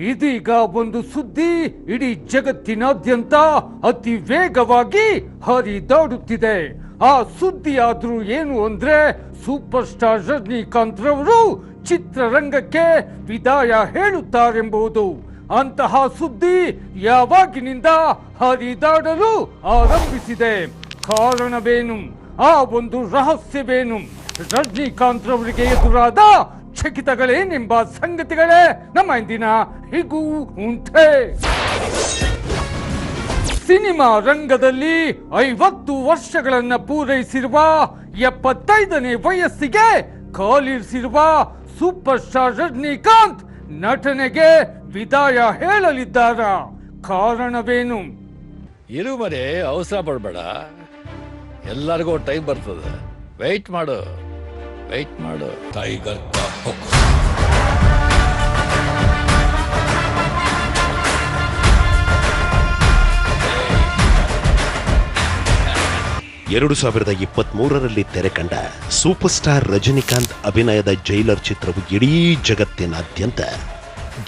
ಇದೀಗ ಒಂದು ಸುದ್ದಿ ಇಡೀ ಜಗತ್ತಿನಾದ್ಯಂತ ಅತಿ ವೇಗವಾಗಿ ಹರಿದಾಡುತ್ತಿದೆ. ಆ ಸುದ್ದಿ ಆದ್ರೂ ಏನು ಅಂದ್ರೆ ಸೂಪರ್ ಸ್ಟಾರ್ ರಜನಿಕಾಂತ್ ರವರು ಚಿತ್ರರಂಗಕ್ಕೆ ವಿದಾಯ ಹೇಳುತ್ತಾರೆಂಬುದು. ಅಂತಹ ಸುದ್ದಿ ಯಾವಾಗಿನಿಂದ ಹರಿದಾಡಲು ಆರಂಭಿಸಿದೆ? ಕಾರಣವೇನು? ಆ ಒಂದು ರಹಸ್ಯವೇನು? ರಜನಿಕಾಂತ್ ರವರಿಗೆ ಎದುರಾದ ಚಕಿತಗಳೇನೆಂಬ ಸಂಗತಿಗಳೇ ನಮ್ಮ ಇಂದಿನ ಹೀಗೂ ಉಂಟೆ. ಸಿನಿಮಾ ರಂಗದಲ್ಲಿ 50 ವರ್ಷಗಳನ್ನ ಪೂರೈಸಿರುವ 75ನೇ ವಯಸ್ಸಿಗೆ ಕಾಲಿರಿಸಿರುವ ಸೂಪರ್ ಸ್ಟಾರ್ ರಜನಿಕಾಂತ್ ನಟನೆಗೆ ವಿದಾಯ ಹೇಳಲಿದ್ದಾರ? ಕಾರಣವೇನು? ಇರು ಮನೆ, ಅವಸರ ಪಡಬೇಡ. ಎಲ್ಲರಿಗೂ ಟೈಮ್ ಬರ್ತದೆ. ವೆಯ್ಟ್ ಮಾಡು. ಟೈಗರ್ ಕಾ ಹುಕುಂ. 2023ರಲ್ಲಿ ತೆರೆ ಕಂಡ ಸೂಪರ್ ಸ್ಟಾರ್ ರಜನಿಕಾಂತ್ ಅಭಿನಯದ ಜೈಲರ್ ಚಿತ್ರವು ಇಡೀ ಜಗತ್ತಿನಾದ್ಯಂತ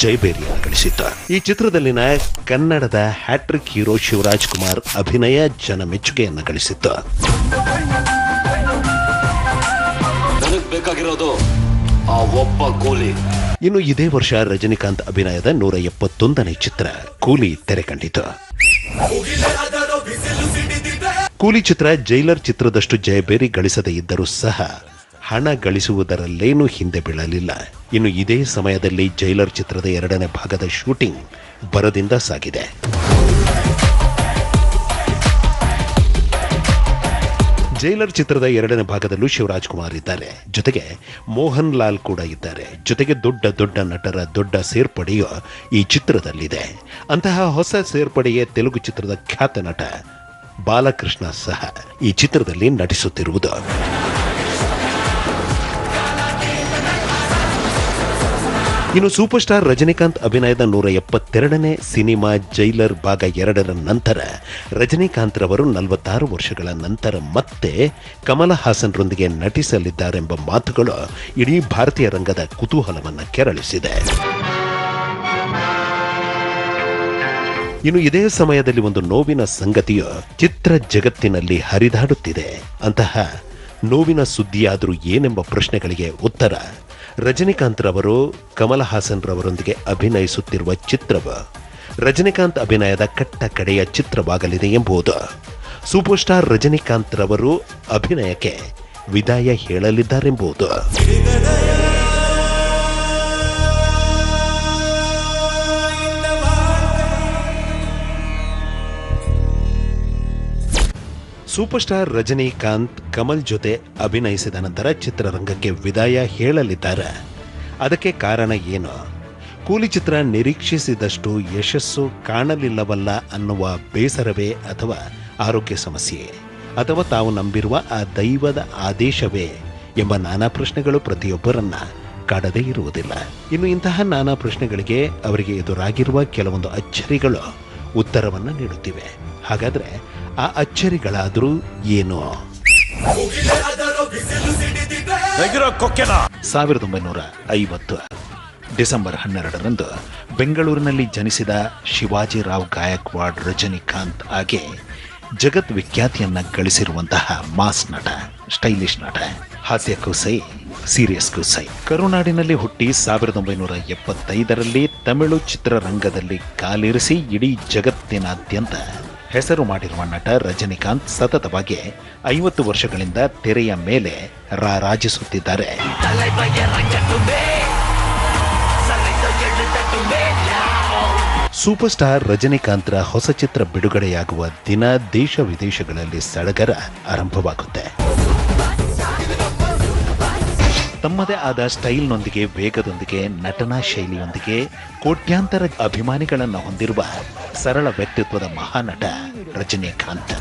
ಜಯಬೇರಿಯನ್ನು ಗಳಿಸಿತ್ತು. ಈ ಚಿತ್ರದಲ್ಲಿನ ಕನ್ನಡದ ಹ್ಯಾಟ್ರಿಕ್ ಹೀರೋ ಶಿವರಾಜ್ ಕುಮಾರ್ ಅಭಿನಯ ಜನ ಮೆಚ್ಚುಗೆಯನ್ನು ಗಳಿಸಿತ್ತು. ಬೇಕಾಗಿರೋದು ಆ ಒಬ್ಬ ಕೂಲಿ. ಇನ್ನು ಇದೇ ವರ್ಷ ರಜನಿಕಾಂತ್ ಅಭಿನಯದ 171ನೇ ಚಿತ್ರ ಕೂಲಿ ತೆರೆ ಕಂಡಿತು. ಕೂಲಿ ಚಿತ್ರ ಜೈಲರ್ ಚಿತ್ರದಷ್ಟು ಜಯಬೇರಿ ಗಳಿಸದೇ ಇದ್ದರೂ ಸಹ ಹಣ ಗಳಿಸುವುದರಲ್ಲೇನೂ ಹಿಂದೆ ಬೀಳಲಿಲ್ಲ. ಇನ್ನು ಇದೇ ಸಮಯದಲ್ಲಿ ಜೈಲರ್ ಚಿತ್ರದ 2ನೇ ಭಾಗದ ಶೂಟಿಂಗ್ ಭರದಿಂದ ಸಾಗಿದೆ. ಜೈಲರ್ ಚಿತ್ರದ 2ನೇ ಭಾಗದಲ್ಲೂ ಶಿವರಾಜ್ ಕುಮಾರ್ ಇದ್ದಾರೆ. ಜೊತೆಗೆ ಮೋಹನ್ ಲಾಲ್ ಕೂಡ ಇದ್ದಾರೆ. ಜೊತೆಗೆ ದೊಡ್ಡ ನಟರ ದೊಡ್ಡ ಸೇರ್ಪಡೆಯು ಈ ಚಿತ್ರದಲ್ಲಿದೆ. ಅಂತಹ ಹೊಸ ಸೇರ್ಪಡೆಯೇ ತೆಲುಗು ಚಿತ್ರದ ಖ್ಯಾತ ನಟ ಬಾಲಕೃಷ್ಣ ಸಹ ಈ ಚಿತ್ರದಲ್ಲಿ ನಟಿಸುತ್ತಿರುವುದು. ಇನ್ನು ಸೂಪರ್ ಸ್ಟಾರ್ ರಜನಿಕಾಂತ್ ಅಭಿನಯದ 172ನೇ ಸಿನಿಮಾ ಜೈಲರ್ ಭಾಗ 2ರ ನಂತರ ರಜನಿಕಾಂತ್ ರವರು 46 ವರ್ಷಗಳ ನಂತರ ಮತ್ತೆ ಕಮಲ್ ಹಾಸನ್ ರೊಂದಿಗೆ ನಟಿಸಲಿದ್ದಾರೆಂಬ ಮಾತುಗಳು ಇಡೀ ಭಾರತೀಯ ರಂಗದ ಕುತೂಹಲವನ್ನು ಕೆರಳಿಸಿದೆ. ಇನ್ನು ಇದೇ ಸಮಯದಲ್ಲಿ ಒಂದು ನೋವಿನ ಸಂಗತಿಯು ಚಿತ್ರ ಜಗತ್ತಿನಲ್ಲಿ ಹರಿದಾಡುತ್ತಿದೆ. ಅಂತಹ ನೋವಿನ ಸುದ್ದಿಯಾದರೂ ಏನೆಂಬ ಪ್ರಶ್ನೆಗಳಿಗೆ ಉತ್ತರ ರಜನಿಕಾಂತ್ ರವರು ಕಮಲ್ ಹಾಸನ್ ರವರೊಂದಿಗೆ ಅಭಿನಯಿಸುತ್ತಿರುವ ಚಿತ್ರವು ರಜನಿಕಾಂತ್ ಅಭಿನಯದ ಕಟ್ಟ ಕಡೆಯ ಚಿತ್ರವಾಗಲಿದೆ ಎಂಬುದು. ಸೂಪರ್ ಸ್ಟಾರ್ ರಜನಿಕಾಂತ್ ರವರು ಅಭಿನಯಕ್ಕೆ ವಿದಾಯ ಹೇಳಲಿದ್ದಾರೆಂಬುದು. ಸೂಪರ್ ಸ್ಟಾರ್ ರಜನಿಕಾಂತ್ ಕಮಲ್ ಜೊತೆ ಅಭಿನಯಿಸಿದ ನಂತರ ಚಿತ್ರರಂಗಕ್ಕೆ ವಿದಾಯ ಹೇಳಲಿದ್ದಾರೆ. ಅದಕ್ಕೆ ಕಾರಣ ಏನು? ಕೂಲಿ ಚಿತ್ರ ನಿರೀಕ್ಷಿಸಿದಷ್ಟು ಯಶಸ್ಸು ಕಾಣಲಿಲ್ಲವಲ್ಲ ಅನ್ನುವ ಬೇಸರವೇ, ಅಥವಾ ಆರೋಗ್ಯ ಸಮಸ್ಯೆ, ಅಥವಾ ತಾವು ನಂಬಿರುವ ಆ ದೈವದ ಆದೇಶವೇ ಎಂಬ ನಾನಾ ಪ್ರಶ್ನೆಗಳು ಪ್ರತಿಯೊಬ್ಬರನ್ನ ಕಾಡದೇ ಇರುವುದಿಲ್ಲ. ಇನ್ನು ಇಂತಹ ನಾನಾ ಪ್ರಶ್ನೆಗಳಿಗೆ ಅವರಿಗೆ ಎದುರಾಗಿರುವ ಕೆಲವೊಂದು ಅಚ್ಚರಿಗಳು ಉತ್ತರವನ್ನು ನೀಡುತ್ತಿವೆ. ಹಾಗಾದ್ರೆ ಆ ಅಚ್ಚರಿಗಳಾದರೂ ಏನು? 1950 ಡಿಸೆಂಬರ್ 12ರಂದು ಬೆಂಗಳೂರಿನಲ್ಲಿ ಜನಿಸಿದ ಶಿವಾಜಿರಾವ್ ಗಾಯಕ್ವಾಡ್ ರಜನಿಕಾಂತ್ ಆಗಿ ಜಗತ್ ವಿಖ್ಯಾತಿಯನ್ನ ಗಳಿಸಿರುವಂತಹ ಮಾಸ್ ನಟ, ಸ್ಟೈಲಿಶ್ ನಟ, ಹಾಸ್ಯಕ್ಕೂ ಸೈ, ಸೀರಿಯಸ್ಗೂ ಸೈ. ಕರುನಾಡಿನಲ್ಲಿ ಹುಟ್ಟಿ 1975ರಲ್ಲಿ ತಮಿಳು ಚಿತ್ರರಂಗದಲ್ಲಿ ಕಾಲಿರಿಸಿ ಇಡೀ ಜಗತ್ತಿನಾದ್ಯಂತ ಹೆಸರು ಮಾಡಿರುವ ನಟ ರಜನಿಕಾಂತ್ ಸತತವಾಗಿ 50 ವರ್ಷಗಳಿಂದ ತೆರೆಯ ಮೇಲೆ ರಾರಾಜಿಸುತ್ತಿದ್ದಾರೆ. ಸೂಪರ್ ಸ್ಟಾರ್ ರಜನಿಕಾಂತ್ರ ಹೊಸ ಚಿತ್ರ ಬಿಡುಗಡೆಯಾಗುವ ದಿನ ದೇಶ ವಿದೇಶಗಳಲ್ಲಿ ಸಡಗರ ಆರಂಭವಾಗುತ್ತೆ. ತಮ್ಮದೇ ಆದ ಸ್ಟೈಲ್ನೊಂದಿಗೆ, ವೇಗದೊಂದಿಗೆ, ನಟನಾ ಶೈಲಿಯೊಂದಿಗೆ ಕೋಟ್ಯಾಂತರ ಅಭಿಮಾನಿಗಳನ್ನು ಹೊಂದಿರುವ ಸರಳ ವ್ಯಕ್ತಿತ್ವದ ಮಹಾನಟ ರಜನಿಕಾಂತ್.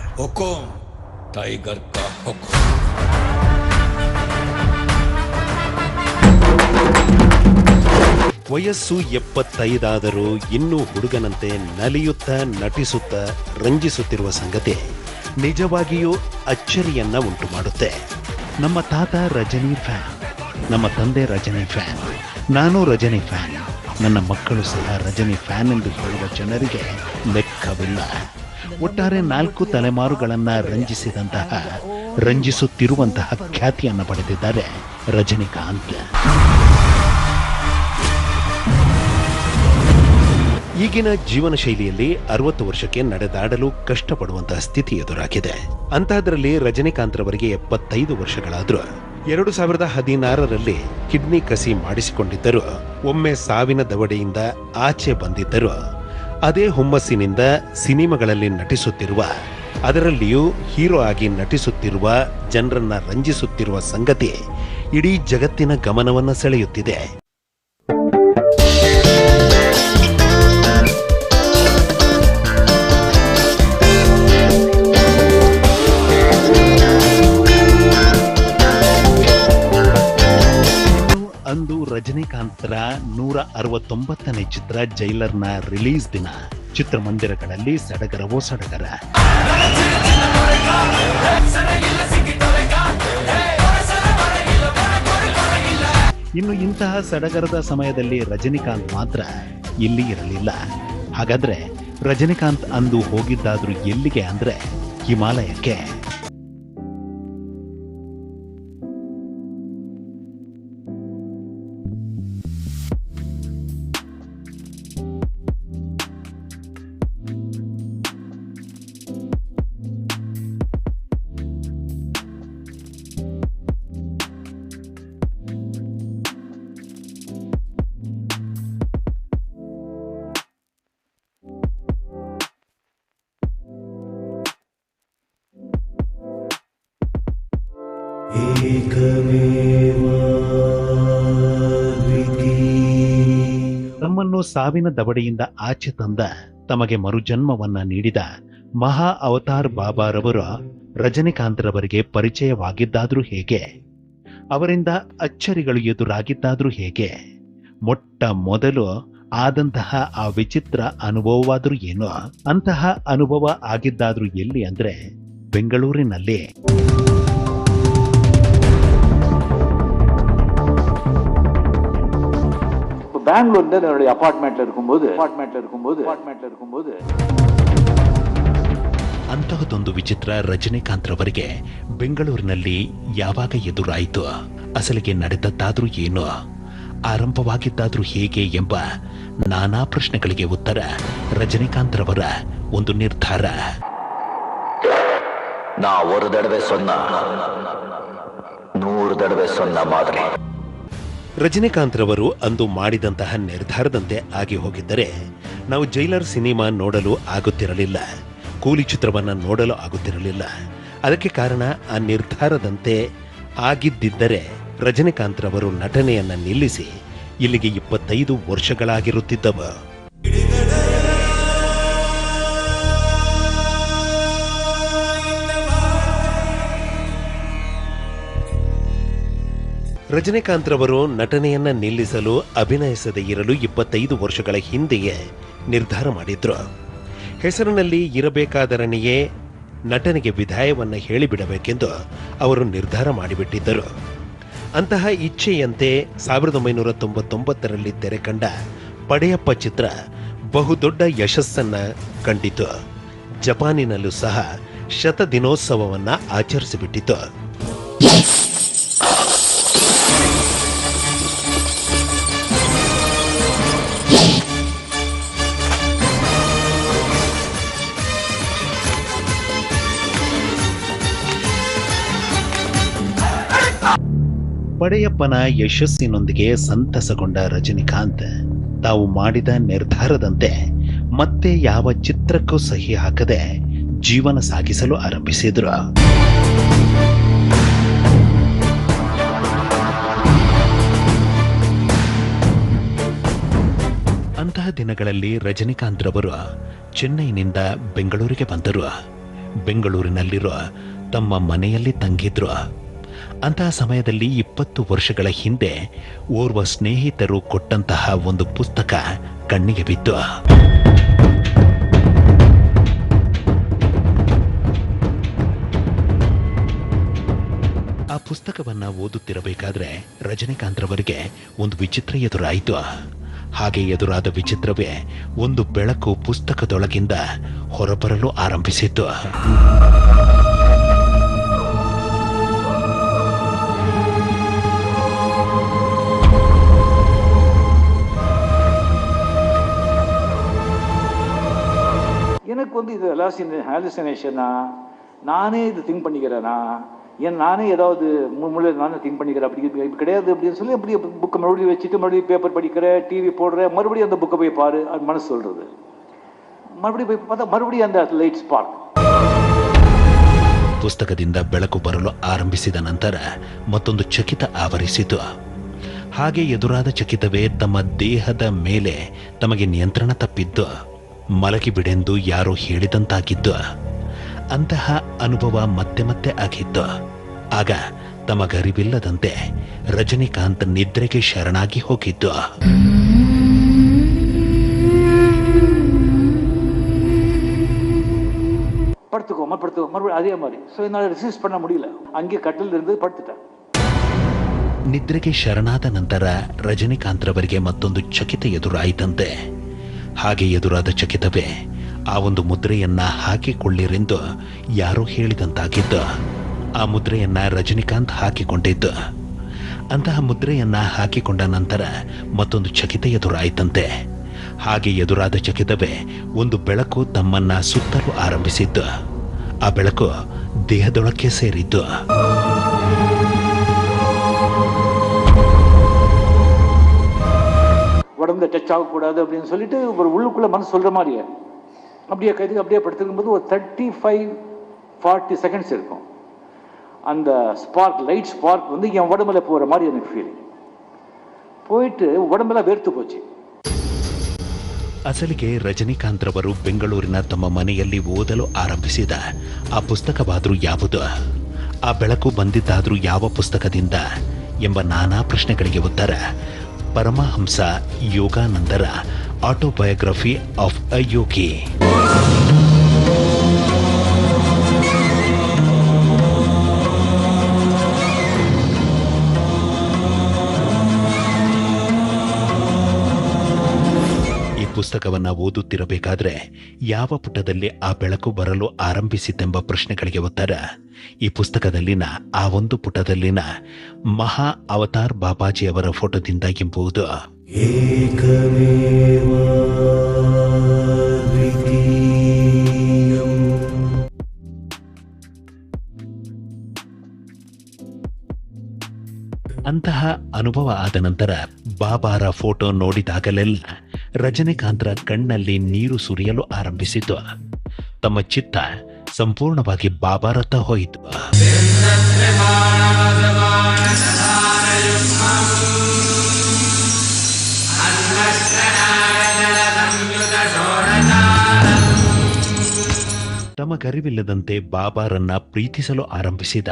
ಟೈಗರ್ ಕಾ ಹುಕುಂ. ವಯಸ್ಸು 75 ಆದರೂ ಇನ್ನೂ ಹುಡುಗನಂತೆ ನಲಿಯುತ್ತಾ, ನಟಿಸುತ್ತಾ, ರಂಜಿಸುತ್ತಿರುವ ಸಂಗತಿ ನಿಜವಾಗಿಯೂ ಅಚ್ಚರಿಯನ್ನ ಉಂಟು ಮಾಡುತ್ತೆ. ನಮ್ಮ ತಾತ ರಜನಿ ಫ್ಯಾನ್, ನಮ್ಮ ತಂದೆ ರಜನಿ ಫ್ಯಾನ್, ನಾನು ರಜನಿ ಫ್ಯಾನ್. ನನ್ನ ಮಕ್ಕಳು ಸಹ ರಜನಿ ಫ್ಯಾನ್ ಎಂದು ಹೇಳುವ ಜನರಿಗೆ ಲೆಕ್ಕವಿಲ್ಲ. ಒಟ್ಟಾರೆ 4 ತಲೆಮಾರುಗಳನ್ನ ರಂಜಿಸುತ್ತಿರುವಂತಹ ಖ್ಯಾತಿಯನ್ನು ಪಡೆದಿದ್ದಾರೆ ರಜನಿಕಾಂತ್. ಈಗಿನ ಜೀವನ ಶೈಲಿಯಲ್ಲಿ 60 ವರ್ಷಕ್ಕೆ ನಡೆದಾಡಲು ಕಷ್ಟಪಡುವಂತಹ ಸ್ಥಿತಿ ಎದುರಾಗಿದೆ. ಅಂತಹದ್ರಲ್ಲಿ ರಜನಿಕಾಂತ್ ರವರಿಗೆ 75 ವರ್ಷಗಳಾದರೂ 2016ರಲ್ಲಿ ಕಿಡ್ನಿ ಕಸಿ ಮಾಡಿಸಿಕೊಂಡಿದ್ದರು. ಒಮ್ಮೆ ಸಾವಿನ ದವಡೆಯಿಂದ ಆಚೆ ಬಂದಿದ್ದರು. ಅದೇ ಹುಮ್ಮಸ್ಸಿನಿಂದ ಸಿನಿಮಾಗಳಲ್ಲಿ ನಟಿಸುತ್ತಿರುವ, ಅದರಲ್ಲಿಯೂ ಹೀರೋ ಆಗಿ ನಟಿಸುತ್ತಿರುವ ಜನರನ್ನ ರಂಜಿಸುತ್ತಿರುವ ಸಂಗತಿ ಇಡೀ ಜಗತ್ತಿನ ಗಮನವನ್ನು ಸೆಳೆಯುತ್ತಿದೆ. ಅಂದು ರಜನಿಕಾಂತ್ರ 169ನೇ ಚಿತ್ರ ಜೈಲರ್ನ ರಿಲೀಸ್ ದಿನ. ಚಿತ್ರಮಂದಿರಗಳಲ್ಲಿ ಸಡಗರವೋ ಸಡಗರ. ಇನ್ನು ಇಂತಹ ಸಡಗರದ ಸಮಯದಲ್ಲಿ ರಜನಿಕಾಂತ್ ಮಾತ್ರ ಇಲ್ಲಿ ಇರಲಿಲ್ಲ. ಹಾಗಾದ್ರೆ ರಜನಿಕಾಂತ್ ಅಂದು ಹೋಗಿದ್ದಾದ್ರೂ ಎಲ್ಲಿಗೆ ಅಂದ್ರೆ ಹಿಮಾಲಯಕ್ಕೆ. ತಮ್ಮನ್ನು ಸಾವಿನ ದವಡೆಯಿಂದ ಆಚೆ ತಂದ, ತಮಗೆ ಮರುಜನ್ಮವನ್ನ ನೀಡಿದ ಮಹಾ ಅವತಾರ್ ಬಾಬಾರವರು ರಜನಿಕಾಂತ್ ರವರಿಗೆ ಪರಿಚಯವಾಗಿದ್ದಾದ್ರೂ ಹೇಗೆ? ಅವರಿಂದ ಅಚ್ಚರಿಗಳು ಎದುರಾಗಿದ್ದಾದ್ರೂ ಹೇಗೆ? ಮೊಟ್ಟ ಮೊದಲು ಆದಂತಹ ಆ ವಿಚಿತ್ರ ಅನುಭವವಾದ್ರೂ ಏನು? ಅಂತಹ ಅನುಭವ ಆಗಿದ್ದಾದ್ರೂ ಎಲ್ಲಿ ಅಂದ್ರೆ ಬೆಂಗಳೂರಿನಲ್ಲಿ. பெங்களூர்ல என்னுடைய அபார்ட்மெண்ட்ல இருக்கும்போது ಅಂತಹದೊಂದು ವಿಚಿತ್ರ ರಜನಿಕಾಂತ್ ರವರಿಗೆ ಬೆಂಗಳೂರಿನಲ್ಲಿ ಯಾವಾಗ ಎದುರಾಯಿತು? ಅಸಲಿಗೆ ನಡೆದದ್ದಾದ್ರೂ ಏನು? ಆರಂಭವಾಗಿದ್ದಾದ್ರೂ ಹೇಗೆ ಎಂಬ ನಾನಾ ಪ್ರಶ್ನೆಗಳಿಗೆ ಉತ್ತರ ರಜನಿಕಾಂತ್ ರವರ ಒಂದು ನಿರ್ಧಾರ. ನಾ ಒಂದು ದಡವೆ ಸೊನ್ನ 100 ದಡವೆ ಸೊನ್ನ ಮಾದರಿ. ರಜನಿಕಾಂತ್ ರವರು ಅಂದು ಮಾಡಿದಂತಹ ನಿರ್ಧಾರದಂತೆ ಆಗಿ ಹೋಗಿದ್ದರೆ ನಾವು ಜೈಲರ್ ಸಿನಿಮಾ ನೋಡಲು ಆಗುತ್ತಿರಲಿಲ್ಲ, ಕೂಲಿ ಚಿತ್ರವನ್ನ ನೋಡಲು ಆಗುತ್ತಿರಲಿಲ್ಲ. ಅದಕ್ಕೆ ಕಾರಣ ಆ ನಿರ್ಧಾರದಂತೆ ಆಗಿದ್ದರೆ ರಜನಿಕಾಂತ್ ರವರು ನಟನೆಯನ್ನ ನಿಲ್ಲಿಸಿ ಇಲ್ಲಿಗೆ 25 ವರ್ಷಗಳಾಗಿರುತ್ತಿದ್ದವು. ರಜನಿಕಾಂತ್ ರವರು ನಟನೆಯನ್ನ ನಿಲ್ಲಿಸಲು, ಅಭಿನಯಿಸದೇ ಇರಲು 25 ವರ್ಷಗಳ ಹಿಂದೆಯೇ ನಿರ್ಧಾರ ಮಾಡಿದ್ರು. ಹೆಸರಿನಲ್ಲಿ ಇರಬೇಕಾದರನೆಯೇ ನಟನೆಗೆ ವಿದಾಯವನ್ನ ಹೇಳಿಬಿಡಬೇಕೆಂದು ಅವರು ನಿರ್ಧಾರ ಮಾಡಿಬಿಟ್ಟಿದ್ದರು. ಅಂತಹ ಇಚ್ಛೆಯಂತೆ 1999ರಲ್ಲಿ ತೆರೆ ಕಂಡ ಪಡೆಯಪ್ಪ ಚಿತ್ರ ಬಹುದೊಡ್ಡ ಯಶಸ್ಸನ್ನ ಕಂಡಿತು. ಜಪಾನಿನಲ್ಲೂ ಸಹ ಶತದಿನೋತ್ಸವವನ್ನ ಆಚರಿಸಿಬಿಟ್ಟಿತು. ಪಡೆಯಪ್ಪನ ಯಶಸ್ಸಿನೊಂದಿಗೆ ಸಂತಸಗೊಂಡ ರಜನಿಕಾಂತ್ ತಾವು ಮಾಡಿದ ನಿರ್ಧಾರದಂತೆ ಮತ್ತೆ ಯಾವ ಚಿತ್ರಕ್ಕೂ ಸಹಿ ಹಾಕದೆ ಜೀವನ ಸಾಗಿಸಲು ಆರಂಭಿಸಿದ್ರು. ಅಂತಹ ದಿನಗಳಲ್ಲಿ ರಜನಿಕಾಂತ್ ರವರು ಚೆನ್ನೈನಿಂದ ಬೆಂಗಳೂರಿಗೆ ಬಂದರು. ಬೆಂಗಳೂರಿನಲ್ಲಿರುವ ತಮ್ಮ ಮನೆಯಲ್ಲಿ ತಂಗಿದ್ರು. ಅಂತಹ ಸಮಯದಲ್ಲಿ 20 ವರ್ಷಗಳ ಹಿಂದೆ ಓರ್ವ ಸ್ನೇಹಿತರು ಕೊಟ್ಟಂತಹ ಒಂದು ಪುಸ್ತಕ ಕಣ್ಣಿಗೆ ಬಿತ್ತು. ಪುಸ್ತಕವನ್ನ ಓದುತ್ತಿರಬೇಕಾದ್ರೆ ರಜನಿಕಾಂತ್ ರವರಿಗೆ ಒಂದು ವಿಚಿತ್ರ ಎದುರಾಯಿತು. ಹಾಗೆ ಎದುರಾದ ವಿಚಿತ್ರವೇ ಒಂದು ಬೆಳಕು ಪುಸ್ತಕದೊಳಗಿಂದ ಹೊರಬರಲು ಆರಂಭಿಸಿತು. எனக்கு வந்து இது ஹாலுசினேஷனா, நானே இது திங்க் பண்ணிக்கிறேனா, நானே ஏதாவது மூளை நானே திங்க் பண்ணிக்கிறேன் அப்படி கிடையாது அப்படின்னு சொல்லி அப்படியே புக்கை மறுபடியும் வச்சுட்டு மறுபடியும் பேப்பர் படிக்கிற, டிவி போடுற, மறுபடியும் அந்த புக்கை போய் பாரு, அது மனசு சொல்றது. ಮರುಬಡಿ ಪದ ಮರುಬಡಿ ಅಂದ ಲೈಟ್ ಸ್ಪಾರ್ಕ್. ಪುಸ್ತಕದಿಂದ ಬೆಳಕು ಬರಲು ಆರಂಭಿಸಿದ ನಂತರ ಮತ್ತೊಂದು ಚಕಿತ ಆವರಿಸಿತು. ಹಾಗೆ ಎದುರಾದ ಚಕಿತವೇ ತಮ್ಮ ದೇಹದ ಮೇಲೆ ತಮಗೆ ನಿಯಂತ್ರಣ ತಪ್ಪಿದ್ದು, ಮಲಗಿ ಬಿಡೆಂದು ಯಾರೋ ಹೇಳಿದಂತಾಗಿದ್ದು. ಅಂತಹ ಅನುಭವ ಮತ್ತೆ ಮತ್ತೆ ಆಗಿತ್ತು. ಆಗ ತಮಗರಿವಿಲ್ಲದಂತೆ ರಜನಿಕಾಂತ್ ನಿದ್ರೆಗೆ ಶರಣಾಗಿ ಹೋಗಿದ್ದು. படுத்துக்கோ மறுபடியும் அதே மாதிரி. ஸோ என்னால் ರೆಸಿಸ್ಟ್ பண்ண முடியல, அங்கே கட்டில் இருந்து படுத்துட்டேன். ನಿದ್ರೆಗೆ ಶರಣಾದ ನಂತರ ರಜನಿಕಾಂತ್ ರವರಿಗೆ ಮತ್ತೊಂದು ಚಕಿತ ಎದುರಾಯಿತಂತೆ. ಹಾಗೆ ಎದುರಾದ ಚಕಿತವೇ ಆ ಒಂದು ಮುದ್ರೆಯನ್ನ ಹಾಕಿಕೊಳ್ಳಿರೆಂದು ಯಾರೋ ಹೇಳಿದಂತಾಗಿದ್ದು. ಆ ಮುದ್ರೆಯನ್ನ ರಜನಿಕಾಂತ್ ಹಾಕಿಕೊಂಡಿದ್ದು. ಅಂತಹ ಮುದ್ರೆಯನ್ನ ಹಾಕಿಕೊಂಡ ನಂತರ ಮತ್ತೊಂದು ಚಕಿತ ಎದುರಾಯಿತಂತೆ. ಹಾಗೆ ಎದುರಾದ ಚಕಿತವೇ ಒಂದು ಬೆಳಕು ತಮ್ಮನ್ನ ಸುತ್ತಲು ಆರಂಭಿಸಿದ್ದು. ಆ ಬೆಳಕು ದೇಹದೊಳಕ್ಕೆ ಸೇರಿದ್ದು. உடம்புல டச் ஆகக்கூடாது அப்படின்னு சொல்லிட்டு ஒரு உள்ளுக்குள்ள மனசு சொல்ற மாதிரியே அப்படியே கைதுக்கு அப்படியே படுத்துக்கும் போது ஒரு 35-40 செகண்ட்ஸ் இருக்கும். அந்த ஸ்பார்க், லைட் ஸ்பார்க் வந்து என் உடம்புல போகிற மாதிரி எனக்கு ஃபீலிங். போயிட்டு உடம்பெல்லாம் வேர்த்து போச்சு. ಅಸಲಿಗೆ ರಜನಿಕಾಂತ್ ರವರು ಬೆಂಗಳೂರಿನ ತಮ್ಮ ಮನೆಯಲ್ಲಿ ಓದಲು ಆರಂಭಿಸಿದ ಆ ಪುಸ್ತಕವಾದರೂ ಯಾವುದು? ಆ ಬೆಳಕು ಬಂದಿದ್ದಾದ್ರೂ ಯಾವ ಪುಸ್ತಕದಿಂದ ಎಂಬ ನಾನಾ ಪ್ರಶ್ನೆಗಳಿಗೆ ಉತ್ತರ ಪರಮಹಂಸ ಯೋಗಾನಂದರ ಆಟೋಬಯೋಗ್ರಫಿ ಆಫ್ ಅ ಯೋಗಿ. ಪುಸ್ತಕವನ್ನ ಓದುತ್ತಿರಬೇಕಾದ್ರೆ ಯಾವ ಪುಟದಲ್ಲಿ ಆ ಬೆಳಕು ಬರಲು ಆರಂಭಿಸಿತೆಂಬ ಪ್ರಶ್ನೆಗಳಿಗೆ ಉತ್ತರ ಈ ಪುಸ್ತಕದಲ್ಲಿನ ಆ ಒಂದು ಪುಟದಲ್ಲಿನ ಮಹಾ ಅವತಾರ್ ಬಾಬಾಜಿಯವರ ಫೋಟೋದಿಂದ ಎಂಬುದು. ಅಂತಹ ಅನುಭವ ಆದ ನಂತರ ಬಾಬಾರ ಫೋಟೋ ನೋಡಿದಾಗಲೆಲ್ಲ ರಜನಿಕಾಂತ್ರ ಕಣ್ಣಲ್ಲಿ ನೀರು ಸುರಿಯಲು ಆರಂಭಿಸಿತು. ತಮ್ಮ ಚಿತ್ತ ಸಂಪೂರ್ಣವಾಗಿ ಬಾಬಾರತ್ತ ಹೋಯಿತು. ತಮಗರಿವಿಲ್ಲದಂತೆ ಬಾಬಾರನ್ನ ಪ್ರೀತಿಸಲು ಆರಂಭಿಸಿದ,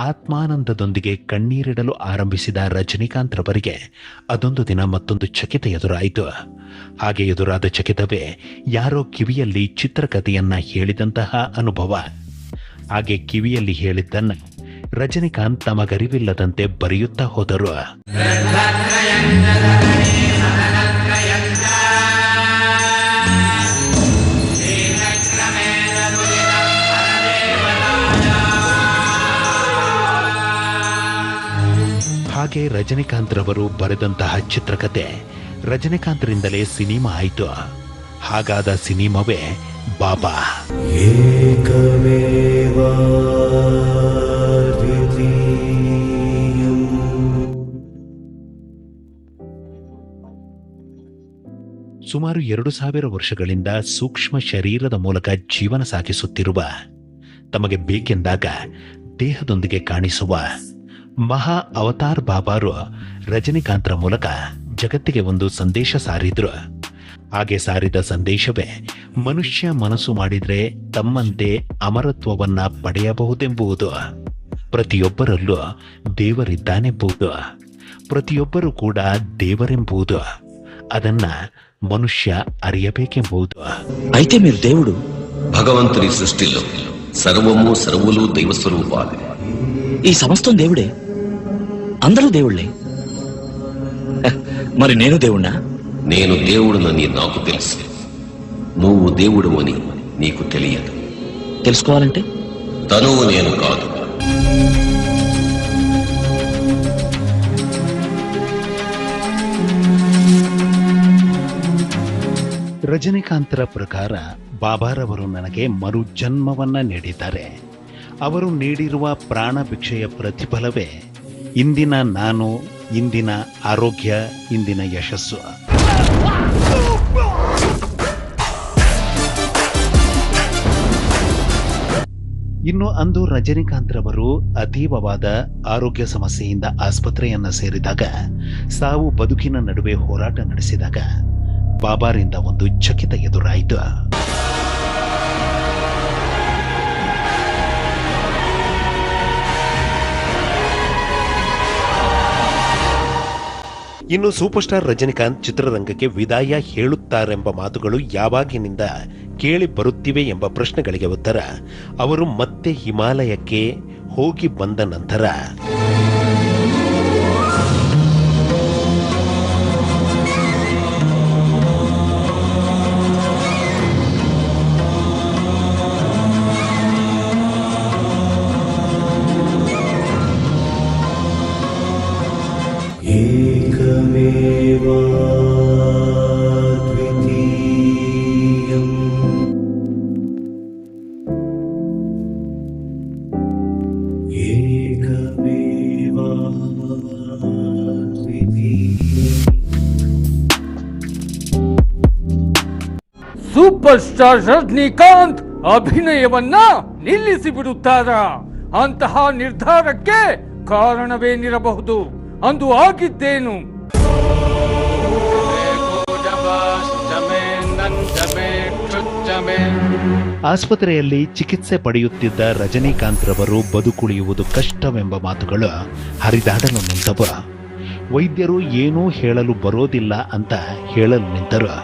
ಆತ್ಮಾನಂದದೊಂದಿಗೆ ಕಣ್ಣೀರಿಡಲು ಆರಂಭಿಸಿದ ರಜನಿಕಾಂತ್ ರವರಿಗೆ ಅದೊಂದು ದಿನ ಮತ್ತೊಂದು ಚಕಿತ ಎದುರಾಯಿತು. ಹಾಗೆ ಎದುರಾದ ಚಕಿತವೇ ಯಾರೋ ಕಿವಿಯಲ್ಲಿ ಚಿತ್ರಕಥೆಯನ್ನ ಹೇಳಿದಂತಹ ಅನುಭವ. ಹಾಗೆ ಕಿವಿಯಲ್ಲಿ ಹೇಳಿದ್ದನ್ನ ರಜನಿಕಾಂತ್ ತಮಗರಿವಿಲ್ಲದಂತೆ ಬರೆಯುತ್ತಾ ಹೋದರು. ಹಾಗೆ ರಜನಿಕಾಂತ್ ರವರು ಬರೆದಂತಹ ಚಿತ್ರಕಥೆ ರಜನಿಕಾಂತ್ರಿಂದಲೇ ಸಿನಿಮಾ ಆಯಿತು. ಹಾಗಾದ ಸಿನಿಮಾವೇ ಬಾಬಾ. ಸುಮಾರು 2000 ವರ್ಷಗಳಿಂದ ಸೂಕ್ಷ್ಮ ಶರೀರದ ಮೂಲಕ ಜೀವನ ಸಾಗಿಸುತ್ತಿರುವ, ತಮಗೆ ಬೇಕೆಂದಾಗ ದೇಹದೊಂದಿಗೆ ಕಾಣಿಸುವ ಮಹಾ ಅವತಾರ್ ಬಾಬಾರು ರಜನಿಕಾಂತ್ರ ಮೂಲಕ ಜಗತ್ತಿಗೆ ಒಂದು ಸಂದೇಶ ಸಾರಿದ್ರು. ಹಾಗೆ ಸಾರಿದ ಸಂದೇಶವೇ ಮನುಷ್ಯ ಮನಸ್ಸು ಮಾಡಿದ್ರೆ ತಮ್ಮಂತೆ ಅಮರತ್ವವನ್ನ ಪಡೆಯಬಹುದೆಂಬುದು. ಪ್ರತಿಯೊಬ್ಬರಲ್ಲೂ ದೇವರಿದ್ದಾನೆಂಬುದು, ಪ್ರತಿಯೊಬ್ಬರೂ ಕೂಡ ದೇವರೆಂಬುದು, ಅದನ್ನ మనుష్య అరియబేకెంబుదు. అయితే మీరు దేవుడు? భగవంతుని సృష్టిలో సర్వము సర్వులు దైవ స్వరూపాలే. ఈ సమస్తం దేవుడే, అందరూ దేవుళ్ళే. మరి నేను దేవుణ్ణా? నేను దేవుడినని నాకు తెలుసు, నువ్వు దేవుడవని నీకు తెలియదు. తెలుసుకోవాలంటే తనువు నేను కాదు. ರಜನಿಕಾಂತರ ಪ್ರಕಾರ ಬಾಬಾರವರು ನನಗೆ ಮರು ಜನ್ಮವನ್ನ ನೀಡಿದ್ದಾರೆ. ಅವರು ನೀಡಿರುವ ಪ್ರಾಣ ಭಿಕ್ಷೆಯ ಪ್ರತಿಫಲವೇ ಇಂದಿನ ನಾನು, ಇಂದಿನ ಆರೋಗ್ಯ, ಇಂದಿನ ಯಶಸ್ಸು. ಇನ್ನು ಅಂದು ರಜನಿಕಾಂತ್ರವರು ಅತೀವವಾದ ಆರೋಗ್ಯ ಸಮಸ್ಯೆಯಿಂದ ಆಸ್ಪತ್ರೆಯನ್ನ ಸೇರಿದಾಗ, ಸಾವು ಬದುಕಿನ ನಡುವೆ ಹೋರಾಟ ನಡೆಸಿದಾಗ ಬಾಬಾರಿಂದ ಒಂದು ಚಕಿತ ಎದುರಾಯಿತು. ಇನ್ನು ಸೂಪರ್ ಸ್ಟಾರ್ ರಜನಿಕಾಂತ್ ಚಿತ್ರರಂಗಕ್ಕೆ ವಿದಾಯ ಹೇಳುತ್ತಾರೆಂಬ ಮಾತುಗಳು ಯಾವಾಗಿನಿಂದ ಕೇಳಿ ಬರುತ್ತಿವೆ ಎಂಬ ಪ್ರಶ್ನೆಗಳಿಗೆ ಉತ್ತರ, ಅವರು ಮತ್ತೆ ಹಿಮಾಲಯಕ್ಕೆ ಹೋಗಿ ಬಂದ ನಂತರ. ಸೂಪರ್ ಸ್ಟಾರ್ ರಜನಿಕಾಂತ್ ಅಭಿನಯವನ್ನ ನಿಲ್ಲಿಸಿ ಬಿಡುತ್ತಾರಾ? ಅಂತಹ ನಿರ್ಧಾರಕ್ಕೆ ಕಾರಣವೇನಿರಬಹುದು? ಅಂದು ಆಗಿದ್ದೇನು? ಆಸ್ಪತ್ರೆಯಲ್ಲಿ ಚಿಕಿತ್ಸೆ ಪಡೆಯುತ್ತಿದ್ದ ರಜನಿಕಾಂತ್ ರವರು ಬದುಕುಳಿಯುವುದು ಕಷ್ಟವೆಂಬ ಮಾತುಗಳು ಹರಿದಾಡಲು ನಿಂತವು. ವೈದ್ಯರು ಏನೂ ಹೇಳಲು ಬರೋದಿಲ್ಲ ಅಂತ ಹೇಳಲು ನಿಂತರು.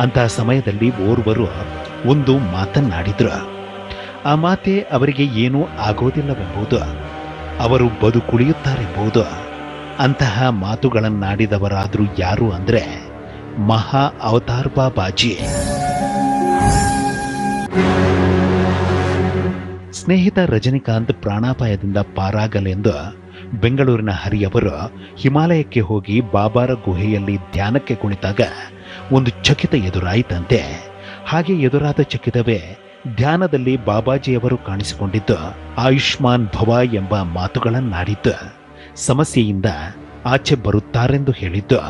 ಅಂತಹ ಸಮಯದಲ್ಲಿ ಓರ್ವರು ಒಂದು ಮಾತನ್ನಾಡಿದ್ರು. ಆ ಮಾತೆ ಅವರಿಗೆ ಏನೂ ಆಗೋದಿಲ್ಲವೆಂಬುದು, ಅವರು ಬದುಕುಳಿಯುತ್ತಾರೆಂಬುದು. ಅಂತಹ ಮಾತುಗಳನ್ನಾಡಿದವರಾದ್ರೂ ಯಾರು ಅಂದ್ರೆ ಮಹಾ ಅವತಾರ್ ಬಾಬಾಜಿ. ಸ್ನೇಹಿತ ರಜನಿಕಾಂತ್ ಪ್ರಾಣಾಪಾಯದಿಂದ ಪಾರಾಗಲೆಂದು ಬೆಂಗಳೂರಿನ ಹರಿಯವರು ಹಿಮಾಲಯಕ್ಕೆ ಹೋಗಿ ಬಾಬಾರ ಗುಹೆಯಲ್ಲಿ ಧ್ಯಾನಕ್ಕೆ ಕುಳಿತಾಗ ಒಂದು ಚಕಿತ ಎದುರಾಯಿತಂತೆ. ಹಾಗೆ ಎದುರಾದ ಚಕಿತವೇ ಧ್ಯಾನದಲ್ಲಿ ಬಾಬಾಜಿಯವರು ಕಾಣಿಸಿಕೊಂಡಿದ್ದು ಆಯುಷ್ಮಾನ್ ಭವ ಎಂಬ ಮಾತುಗಳನ್ನಾಡಿದ್ದು, ಸಮಸ್ಯೆಯಿಂದ ಆಚೆ ಬರುತ್ತಾರೆಂದು ಹೇಳಿದ್ದು.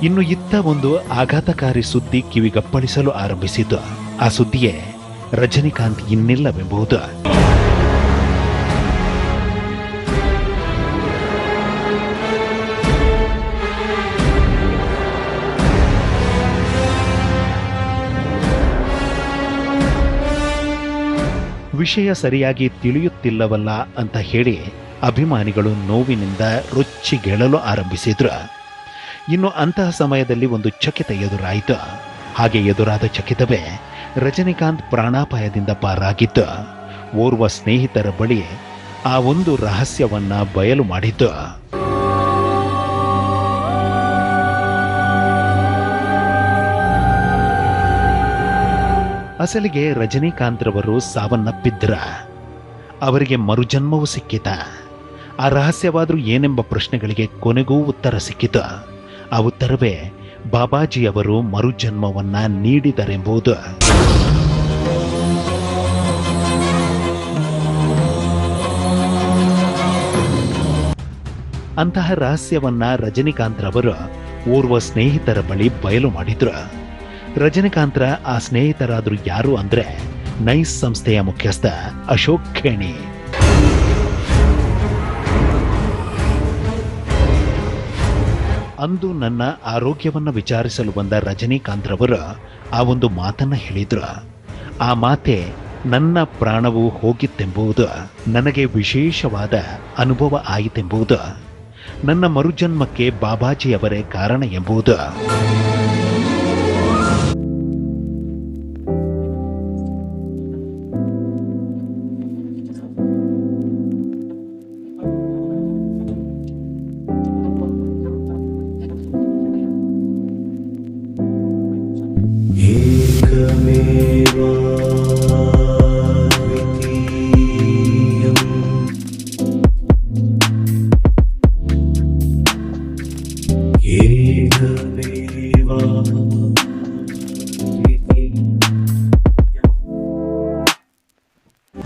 ಇನ್ನು ಇತ್ತ ಒಂದು ಆಘಾತಕಾರಿ ಸುದ್ದಿ ಕಿವಿಗಪ್ಪಳಿಸಲು ಆರಂಭಿಸಿದ್ದು. ಆ ಸುದ್ದಿಯೇ ರಜನಿಕಾಂತ್ ಇನ್ನಿಲ್ಲವೆಂಬುದು. ವಿಷಯ ಸರಿಯಾಗಿ ತಿಳಿಯುತ್ತಿಲ್ಲವಲ್ಲ ಅಂತ ಹೇಳಿ ಅಭಿಮಾನಿಗಳು ನೋವಿನಿಂದ ರೊಚ್ಚಿಗೇಳಲು ಆರಂಭಿಸಿದ್ರು. ಇನ್ನು ಅಂತಹ ಸಮಯದಲ್ಲಿ ಒಂದು ಚಕಿತ ಎದುರಾಯಿತು. ಹಾಗೆ ಎದುರಾದ ಚಕಿತವೇ ರಜನಿಕಾಂತ್ ಪ್ರಾಣಾಪಾಯದಿಂದ ಪಾರಾಗಿದ್ದು. ಓರ್ವ ಸ್ನೇಹಿತರ ಬಳಿ ಆ ಒಂದು ರಹಸ್ಯವನ್ನ ಬಯಲು ಮಾಡಿದ್ದು. ಅಸಲಿಗೆ ರಜನಿಕಾಂತ್ ರವರು ಸಾವನ್ನಪ್ಪಿದ್ರ, ಅವರಿಗೆ ಮರುಜನ್ಮವೂ ಸಿಕ್ಕಿತ? ಆ ರಹಸ್ಯವಾದ್ರೂ ಏನೆಂಬ ಪ್ರಶ್ನೆಗಳಿಗೆ ಕೊನೆಗೂ ಉತ್ತರ ಸಿಕ್ಕಿತು. ಆ ಉತ್ತರವೇ ಬಾಬಾಜಿಯವರು ಮರುಜನ್ಮವನ್ನ ನೀಡಿದರೆಂಬುದು. ಅಂತಹ ರಹಸ್ಯವನ್ನ ರಜನಿಕಾಂತ್ ರವರು ಓರ್ವ ಸ್ನೇಹಿತರ ಬಳಿ ಬಯಲು ಮಾಡಿದ್ರು. ರಜನಿಕಾಂತ್ರ ಆ ಸ್ನೇಹಿತರಾದ್ರೂ ಯಾರು ಅಂದ್ರೆ ನೈಸ್ ಸಂಸ್ಥೆಯ ಮುಖ್ಯಸ್ಥ ಅಶೋಕ್ ಖೇಣಿ. ಅಂದು ನನ್ನ ಆರೋಗ್ಯವನ್ನು ವಿಚಾರಿಸಲು ಬಂದ ರಜನಿಕಾಂತ್ ರವರು ಆ ಒಂದು ಮಾತನ್ನ ಹೇಳಿದ್ರು. ಆ ಮಾತೆ ನನ್ನ ಪ್ರಾಣವು ಹೋಗಿತ್ತೆಂಬುದು, ನನಗೆ ವಿಶೇಷವಾದ ಅನುಭವ ಆಯಿತೆಂಬುದು, ನನ್ನ ಮರುಜನ್ಮಕ್ಕೆ ಬಾಬಾಜಿಯವರೇ ಕಾರಣ ಎಂಬುದು.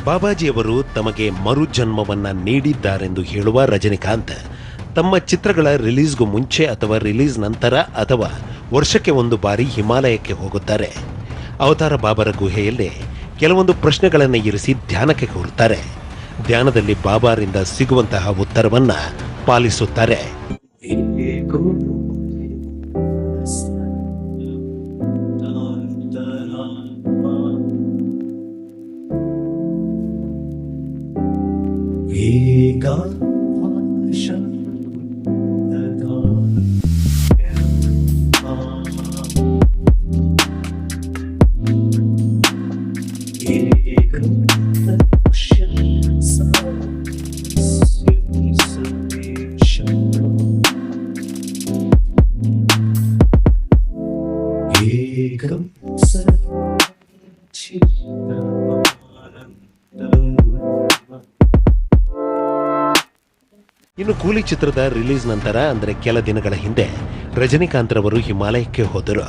ಬಾಬಾಜಿಯವರು ತಮಗೆ ಮರುಜನ್ಮವನ್ನ ನೀಡಿದ್ದಾರೆಂದು ಹೇಳುವ ರಜನಿಕಾಂತ್ ತಮ್ಮ ಚಿತ್ರಗಳ ರಿಲೀಸ್ಗೂ ಮುಂಚೆ ಅಥವಾ ರಿಲೀಸ್ ನಂತರ ಅಥವಾ ವರ್ಷಕ್ಕೆ ಒಂದು ಬಾರಿ ಹಿಮಾಲಯಕ್ಕೆ ಹೋಗುತ್ತಾರೆ. ಅವತಾರ ಬಾಬಾರ ಗುಹೆಯಲ್ಲಿ ಕೆಲವೊಂದು ಪ್ರಶ್ನೆಗಳನ್ನು ಇರಿಸಿ ಧ್ಯಾನಕ್ಕೆ ಕೂರುತ್ತಾರೆ. ಧ್ಯಾನದಲ್ಲಿ ಬಾಬಾರಿಂದ ಸಿಗುವಂತಹ ಉತ್ತರವನ್ನ ಪಾಲಿಸುತ್ತಾರೆ. ಇನ್ನು ಕೂಲಿ ಚಿತ್ರದ ರಿಲೀಸ್ ನಂತರ ಅಂದರೆ ಕೆಲ ದಿನಗಳ ಹಿಂದೆ ರಜನಿಕಾಂತ್ ರವರು ಹಿಮಾಲಯಕ್ಕೆ ಹೋದರು.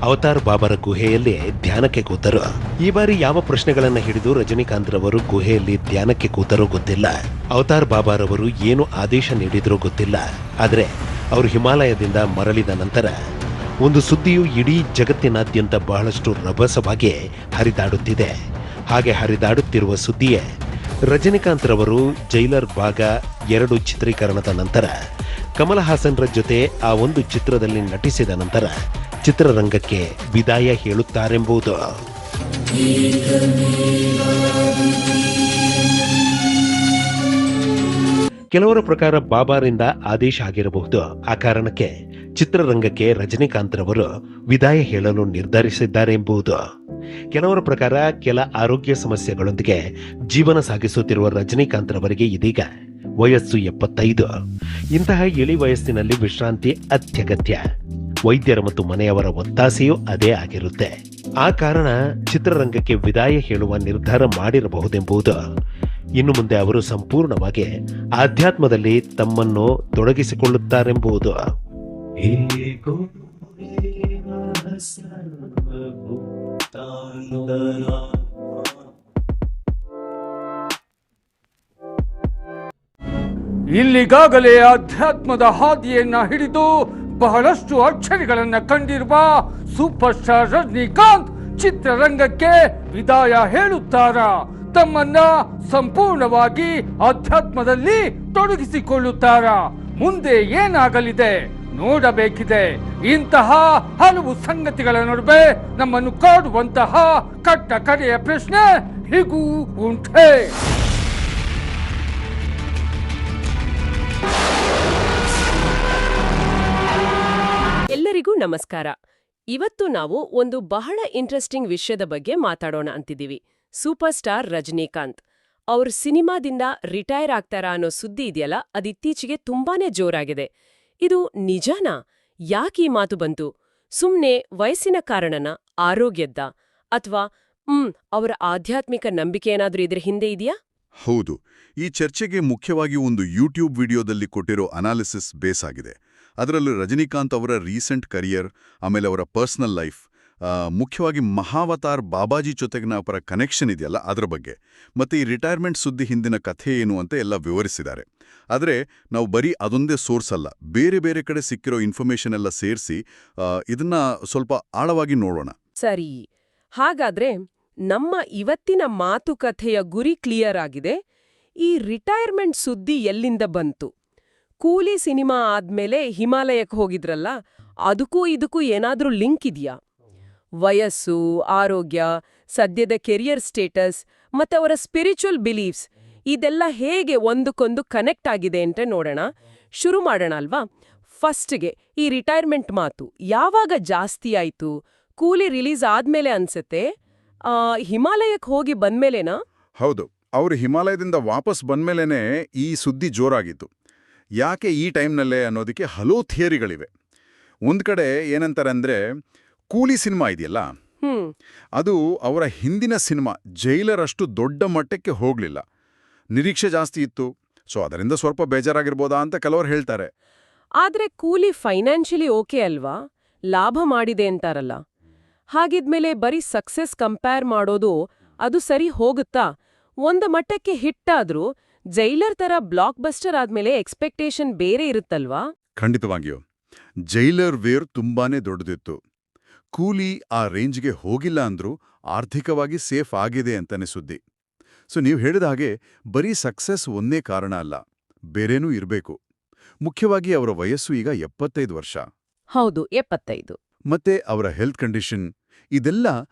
ಅವತಾರ್ ಬಾಬಾರ ಗುಹೆಯಲ್ಲಿ ಧ್ಯಾನಕ್ಕೆ ಕೂತರು. ಈ ಬಾರಿ ಯಾವ ಪ್ರಶ್ನೆಗಳನ್ನು ಹಿಡಿದು ರಜನಿಕಾಂತ್ ರವರು ಗುಹೆಯಲ್ಲಿ ಧ್ಯಾನಕ್ಕೆ ಕೂತರೋ ಗೊತ್ತಿಲ್ಲ. ಅವತಾರ್ ಬಾಬಾರವರು ಏನು ಆದೇಶ ನೀಡಿದ್ರೋ ಗೊತ್ತಿಲ್ಲ. ಆದರೆ ಅವರು ಹಿಮಾಲಯದಿಂದ ಮರಳಿದ ನಂತರ ಒಂದು ಸುದ್ದಿಯು ಇಡೀ ಜಗತ್ತಿನಾದ್ಯಂತ ಬಹಳಷ್ಟು ರಭಸವಾಗಿ ಹರಿದಾಡುತ್ತಿದೆ. ಹಾಗೆ ಹರಿದಾಡುತ್ತಿರುವ ಸುದ್ದಿಯೇ ರಜನಿಕಾಂತ್ ರವರು ಜೈಲರ್ ಭಾಗ 2 ಚಿತ್ರೀಕರಣದ ನಂತರ ಕಮಲ್ ಹಾಸನ್ರ ಜೊತೆ ಆ ಒಂದು ಚಿತ್ರದಲ್ಲಿ ನಟಿಸಿದ ನಂತರ ಚಿತ್ರರಂಗಕ್ಕೆ ವಿದಾಯ ಹೇಳುತ್ತಾರೆಂಬುದು. ಕೆಲವರ ಪ್ರಕಾರ ಬಾಬಾರಿಂದ ಆದೇಶ ಆಗಿರಬಹುದು. ಆ ಕಾರಣಕ್ಕೆ ಚಿತ್ರರಂಗಕ್ಕೆ ರಜನಿಕಾಂತ್ ರವರು ವಿದಾಯ ಹೇಳಲು ನಿರ್ಧರಿಸಿದ್ದಾರೆ ಎಂಬುದು. ಕೆಲವರ ಪ್ರಕಾರ ಕೆಲ ಆರೋಗ್ಯ ಸಮಸ್ಯೆಗಳೊಂದಿಗೆ ಜೀವನ ಸಾಗಿಸುತ್ತಿರುವ ರಜನಿಕಾಂತ್ ರವರಿಗೆ ಇದೀಗ ವಯಸ್ಸು 75. ಇಂತಹ ಇಳಿ ವಯಸ್ಸಿನಲ್ಲಿ ವಿಶ್ರಾಂತಿ ಅತ್ಯಗತ್ಯ. ವೈದ್ಯರ ಮತ್ತು ಮನೆಯವರ ಒತ್ತಾಸೆಯೂ ಅದೇ ಆಗಿರುತ್ತೆ. ಆ ಕಾರಣ ಚಿತ್ರರಂಗಕ್ಕೆ ವಿದಾಯ ಹೇಳುವ ನಿರ್ಧಾರ ಮಾಡಿರಬಹುದೆಂಬುದು. ಇನ್ನು ಮುಂದೆ ಅವರು ಸಂಪೂರ್ಣವಾಗಿ ಆಧ್ಯಾತ್ಮದಲ್ಲಿ ತಮ್ಮನ್ನು ತೊಡಗಿಸಿಕೊಳ್ಳುತ್ತಾರೆಂಬುದು. ಇಲ್ಲಿಗಾಗಲೇ ಆಧ್ಯಾತ್ಮದ ಹಾದಿಯನ್ನ ಹಿಡಿದು ಬಹಳಷ್ಟು ಅಕ್ಷರಿಗಳನ್ನ ಕಂಡಿರುವ ಸೂಪರ್ ಸ್ಟಾರ್ ರಜನಿಕಾಂತ್ ಚಿತ್ರರಂಗಕ್ಕೆ ವಿದಾಯ ಹೇಳುತ್ತಾರಾ? ತಮ್ಮನ್ನ ಸಂಪೂರ್ಣವಾಗಿ ಆಧ್ಯಾತ್ಮದಲ್ಲಿ ತೊಡಗಿಸಿಕೊಳ್ಳುತ್ತಾರಾ? ಮುಂದೆ ಏನಾಗಲಿದೆ ನೋಡಬೇಕಿದೆ. ಇಂತಹ ಹಲವು ಸಂಗತಿಗಳ ನಡುವೆ ನಮ್ಮನ್ನು ಕಾಡುವಂತಹ ಕಟ್ಟ ಕಡೆಯ ಪ್ರಶ್ನೆ ಹೀಗೂ ಉಂಟೆ. ಎಲ್ಲರಿಗೂ ನಮಸ್ಕಾರ. ಇವತ್ತು ನಾವು ಒಂದು ಬಹಳ ಇಂಟ್ರೆಸ್ಟಿಂಗ್ ವಿಷಯದ ಬಗ್ಗೆ ಮಾತಾಡೋಣ ಅಂತಿದ್ದೀವಿ. ಸೂಪರ್ ಸ್ಟಾರ್ ರಜನಿಕಾಂತ್ ಅವ್ರ ಸಿನಿಮಾದಿಂದ ರಿಟೈರ್ ಆಗ್ತಾರಾ ಅನ್ನೋ ಸುದ್ದಿ ಇದೆಯಲ್ಲ, ಅದಿತ್ತೀಚೆಗೆ ತುಂಬಾನೇ ಜೋರಾಗಿದೆ. ಇದು ನಿಜನಾ? ಯಾಕೆ ಈ ಮಾತು ಬಂತು? ಸುಮ್ನೆ ವಯಸ್ಸಿನ ಕಾರಣನ, ಆರೋಗ್ಯದ್ದ, ಅಥವಾ ಅವರ ಆಧ್ಯಾತ್ಮಿಕ ನಂಬಿಕೆ ಏನಾದ್ರೂ ಇದ್ರ ಹಿಂದೆ ಇದೆಯಾ? ಹೌದು. ಈ ಚರ್ಚೆಗೆ ಮುಖ್ಯವಾಗಿ ಒಂದು ಯೂಟ್ಯೂಬ್ ವಿಡಿಯೋದಲ್ಲಿ ಕೊಟ್ಟಿರೋ ಅನಾಲಿಸಿಸ್ ಬೇಸ್ ಆಗಿದೆ. ಅದರಲ್ಲೂ ರಜನಿಕಾಂತ್ ಅವರ ರೀಸೆಂಟ್ ಕರಿಯರ್, ಆಮೇಲೆ ಅವರ ಪರ್ಸನಲ್ ಲೈಫ್, ಮುಖ್ಯವಾಗಿ ಮಹಾವತಾರ್ ಬಾಬಾಜಿ ಜೊತೆಗಿನ ಅವರ ಕನೆಕ್ಷನ್ ಇದೆಯಲ್ಲ ಅದರ ಬಗ್ಗೆ, ಮತ್ತೆ ಈ ರಿಟೈರ್ಮೆಂಟ್ ಸುದ್ದಿ ಹಿಂದಿನ ಕಥೆ ಏನು ಅಂತ ಎಲ್ಲ ವಿವರಿಸಿದ್ದಾರೆ. ಆದರೆ ನಾವು ಬರೀ ಅದೊಂದೇ ಸೋರ್ಸ್ ಅಲ್ಲ, ಬೇರೆ ಬೇರೆ ಕಡೆ ಸಿಕ್ಕಿರೋ ಇನ್ಫಾರ್ಮೇಷನ್ ಎಲ್ಲ ಸೇರಿಸಿ ಇದನ್ನ ಸ್ವಲ್ಪ ಆಳವಾಗಿ ನೋಡೋಣ. ಸರಿ, ಹಾಗಾದ್ರೆ ನಮ್ಮ ಇವತ್ತಿನ ಮಾತುಕಥೆಯ ಗುರಿ ಕ್ಲಿಯರ್ ಆಗಿದೆ. ಈ ರಿಟೈರ್ಮೆಂಟ್ ಸುದ್ದಿ ಎಲ್ಲಿಂದ ಬಂತು? ಕೂಲಿ ಸಿನಿಮಾ ಆದ್ಮೇಲೆ ಹಿಮಾಲಯಕ್ಕೆ ಹೋಗಿದ್ರಲ್ಲ, ಅದಕ್ಕೂ ಇದಕ್ಕೂ ಏನಾದ್ರೂ ಲಿಂಕ್ ಇದೆಯಾ? ವಯಸ್ಸು, ಆರೋಗ್ಯ, ಸದ್ಯದ ಕೆರಿಯರ್ ಸ್ಟೇಟಸ್ ಮತ್ತೆ ಅವರ ಸ್ಪಿರಿಚುವಲ್ ಬಿಲೀಫ್ಸ್ ಇದೆಲ್ಲ ಹೇಗೆ ಒಂದಕ್ಕೊಂದು ಕನೆಕ್ಟ್ ಆಗಿದೆ ಅಂತ ನೋಡೋಣ. ಶುರು ಮಾಡೋಣ ಅಲ್ವಾ? ಫಸ್ಟ್ಗೆ ಈ ರಿಟೈರ್ಮೆಂಟ್ ಮಾತು ಯಾವಾಗ ಜಾಸ್ತಿ ಆಯ್ತು? ಕೂಲಿ ರಿಲೀಸ್ ಆದ್ಮೇಲೆ ಅನ್ಸುತ್ತೆ, ಹಿಮಾಲಯಕ್ಕೆ ಹೋಗಿ ಬಂದ್ಮೇಲೆನಾ? ಹೌದು, ಅವರು ಹಿಮಾಲಯದಿಂದ ವಾಪಸ್ ಬಂದ್ಮೇಲೆನೇ ಈ ಸುದ್ದಿ ಜೋರಾಗಿತ್ತು. ಯಾಕೆ ಈ ಟೈಮ್ನಲ್ಲೇ ಅನ್ನೋದಕ್ಕೆ ಹಲವು ಥಿಯರಿಗಳಿವೆ. ಒಂದ್ ಕಡೆ ಏನಂತಾರೆ ಅಂದ್ರೆ, ಕೂಲಿ ಸಿನಿಮಾ ಇದೆಯಲ್ಲ ಅದು ಅವರ ಹಿಂದಿನ ಸಿನಿಮಾ ಜೈಲರ್ ಅಷ್ಟು ದೊಡ್ಡ ಮಟ್ಟಕ್ಕೆ ಹೋಗ್ಲಿಲ್ಲ. ನಿರೀಕ್ಷೆ ಜಾಸ್ತಿ ಇತ್ತು. ಸೊ ಅದರಿಂದ ಸ್ವಲ್ಪ ಬೇಜಾರಾಗಿರ್ಬೋದಾ ಅಂತ ಕೆಲವರು ಹೇಳ್ತಾರೆ. ಆದ್ರೆ ಕೂಲಿ ಫೈನಾನ್ಷಿಯಲಿ ಓಕೆ ಅಲ್ವಾ? ಲಾಭ ಮಾಡಿದೆ ಅಂತಾರಲ್ಲ. ಹಾಗಿದ್ಮೇಲೆ ಬರೀ ಸಕ್ಸೆಸ್ ಕಂಪೇರ್ ಮಾಡೋದು ಅದು ಸರಿ ಹೋಗುತ್ತಾ? ಒಂದು ಮಟ್ಟಕ್ಕೆ ಹಿಟ್ಟಾದ್ರೂ ಜೈಲರ್ ತರ ಬ್ಲಾಕ್ ಬಸ್ಟರ್ ಆದ್ಮೇಲೆ ಎಕ್ಸ್ಪೆಕ್ಟೇಷನ್ ಬೇರೆ ಇರುತ್ತಲ್ವಾ? ಖಂಡಿತವಾಗಿಯೂ. ಜೈಲರ್ ವೇರ್ ತುಂಬಾನೇ ದೊಡ್ಡದಿತ್ತು. ಕೂಲಿ ಆ ರೇಂಜ್ಗೆ ಹೋಗಿಲ್ಲ ಅಂದ್ರೂ ಆರ್ಥಿಕವಾಗಿ ಸೇಫ್ ಆಗಿದೆ ಅಂತಾನೆ ಸುದ್ದಿ. ಸೊ ನೀವು ಹೇಳಿದ ಹಾಗೆ ಬರೀ ಸಕ್ಸೆಸ್ ಒಂದೇ ಕಾರಣ ಅಲ್ಲ, ಬೇರೇನೂ ಇರಬೇಕು. ಮುಖ್ಯವಾಗಿ ಅವರ ವಯಸ್ಸು ಈಗ 75 ವರ್ಷ. ಹೌದು, 75. ಮತ್ತೆ ಅವರ ಹೆಲ್ತ್ ಕಂಡೀಷನ್ ಇದೆಲ್ಲ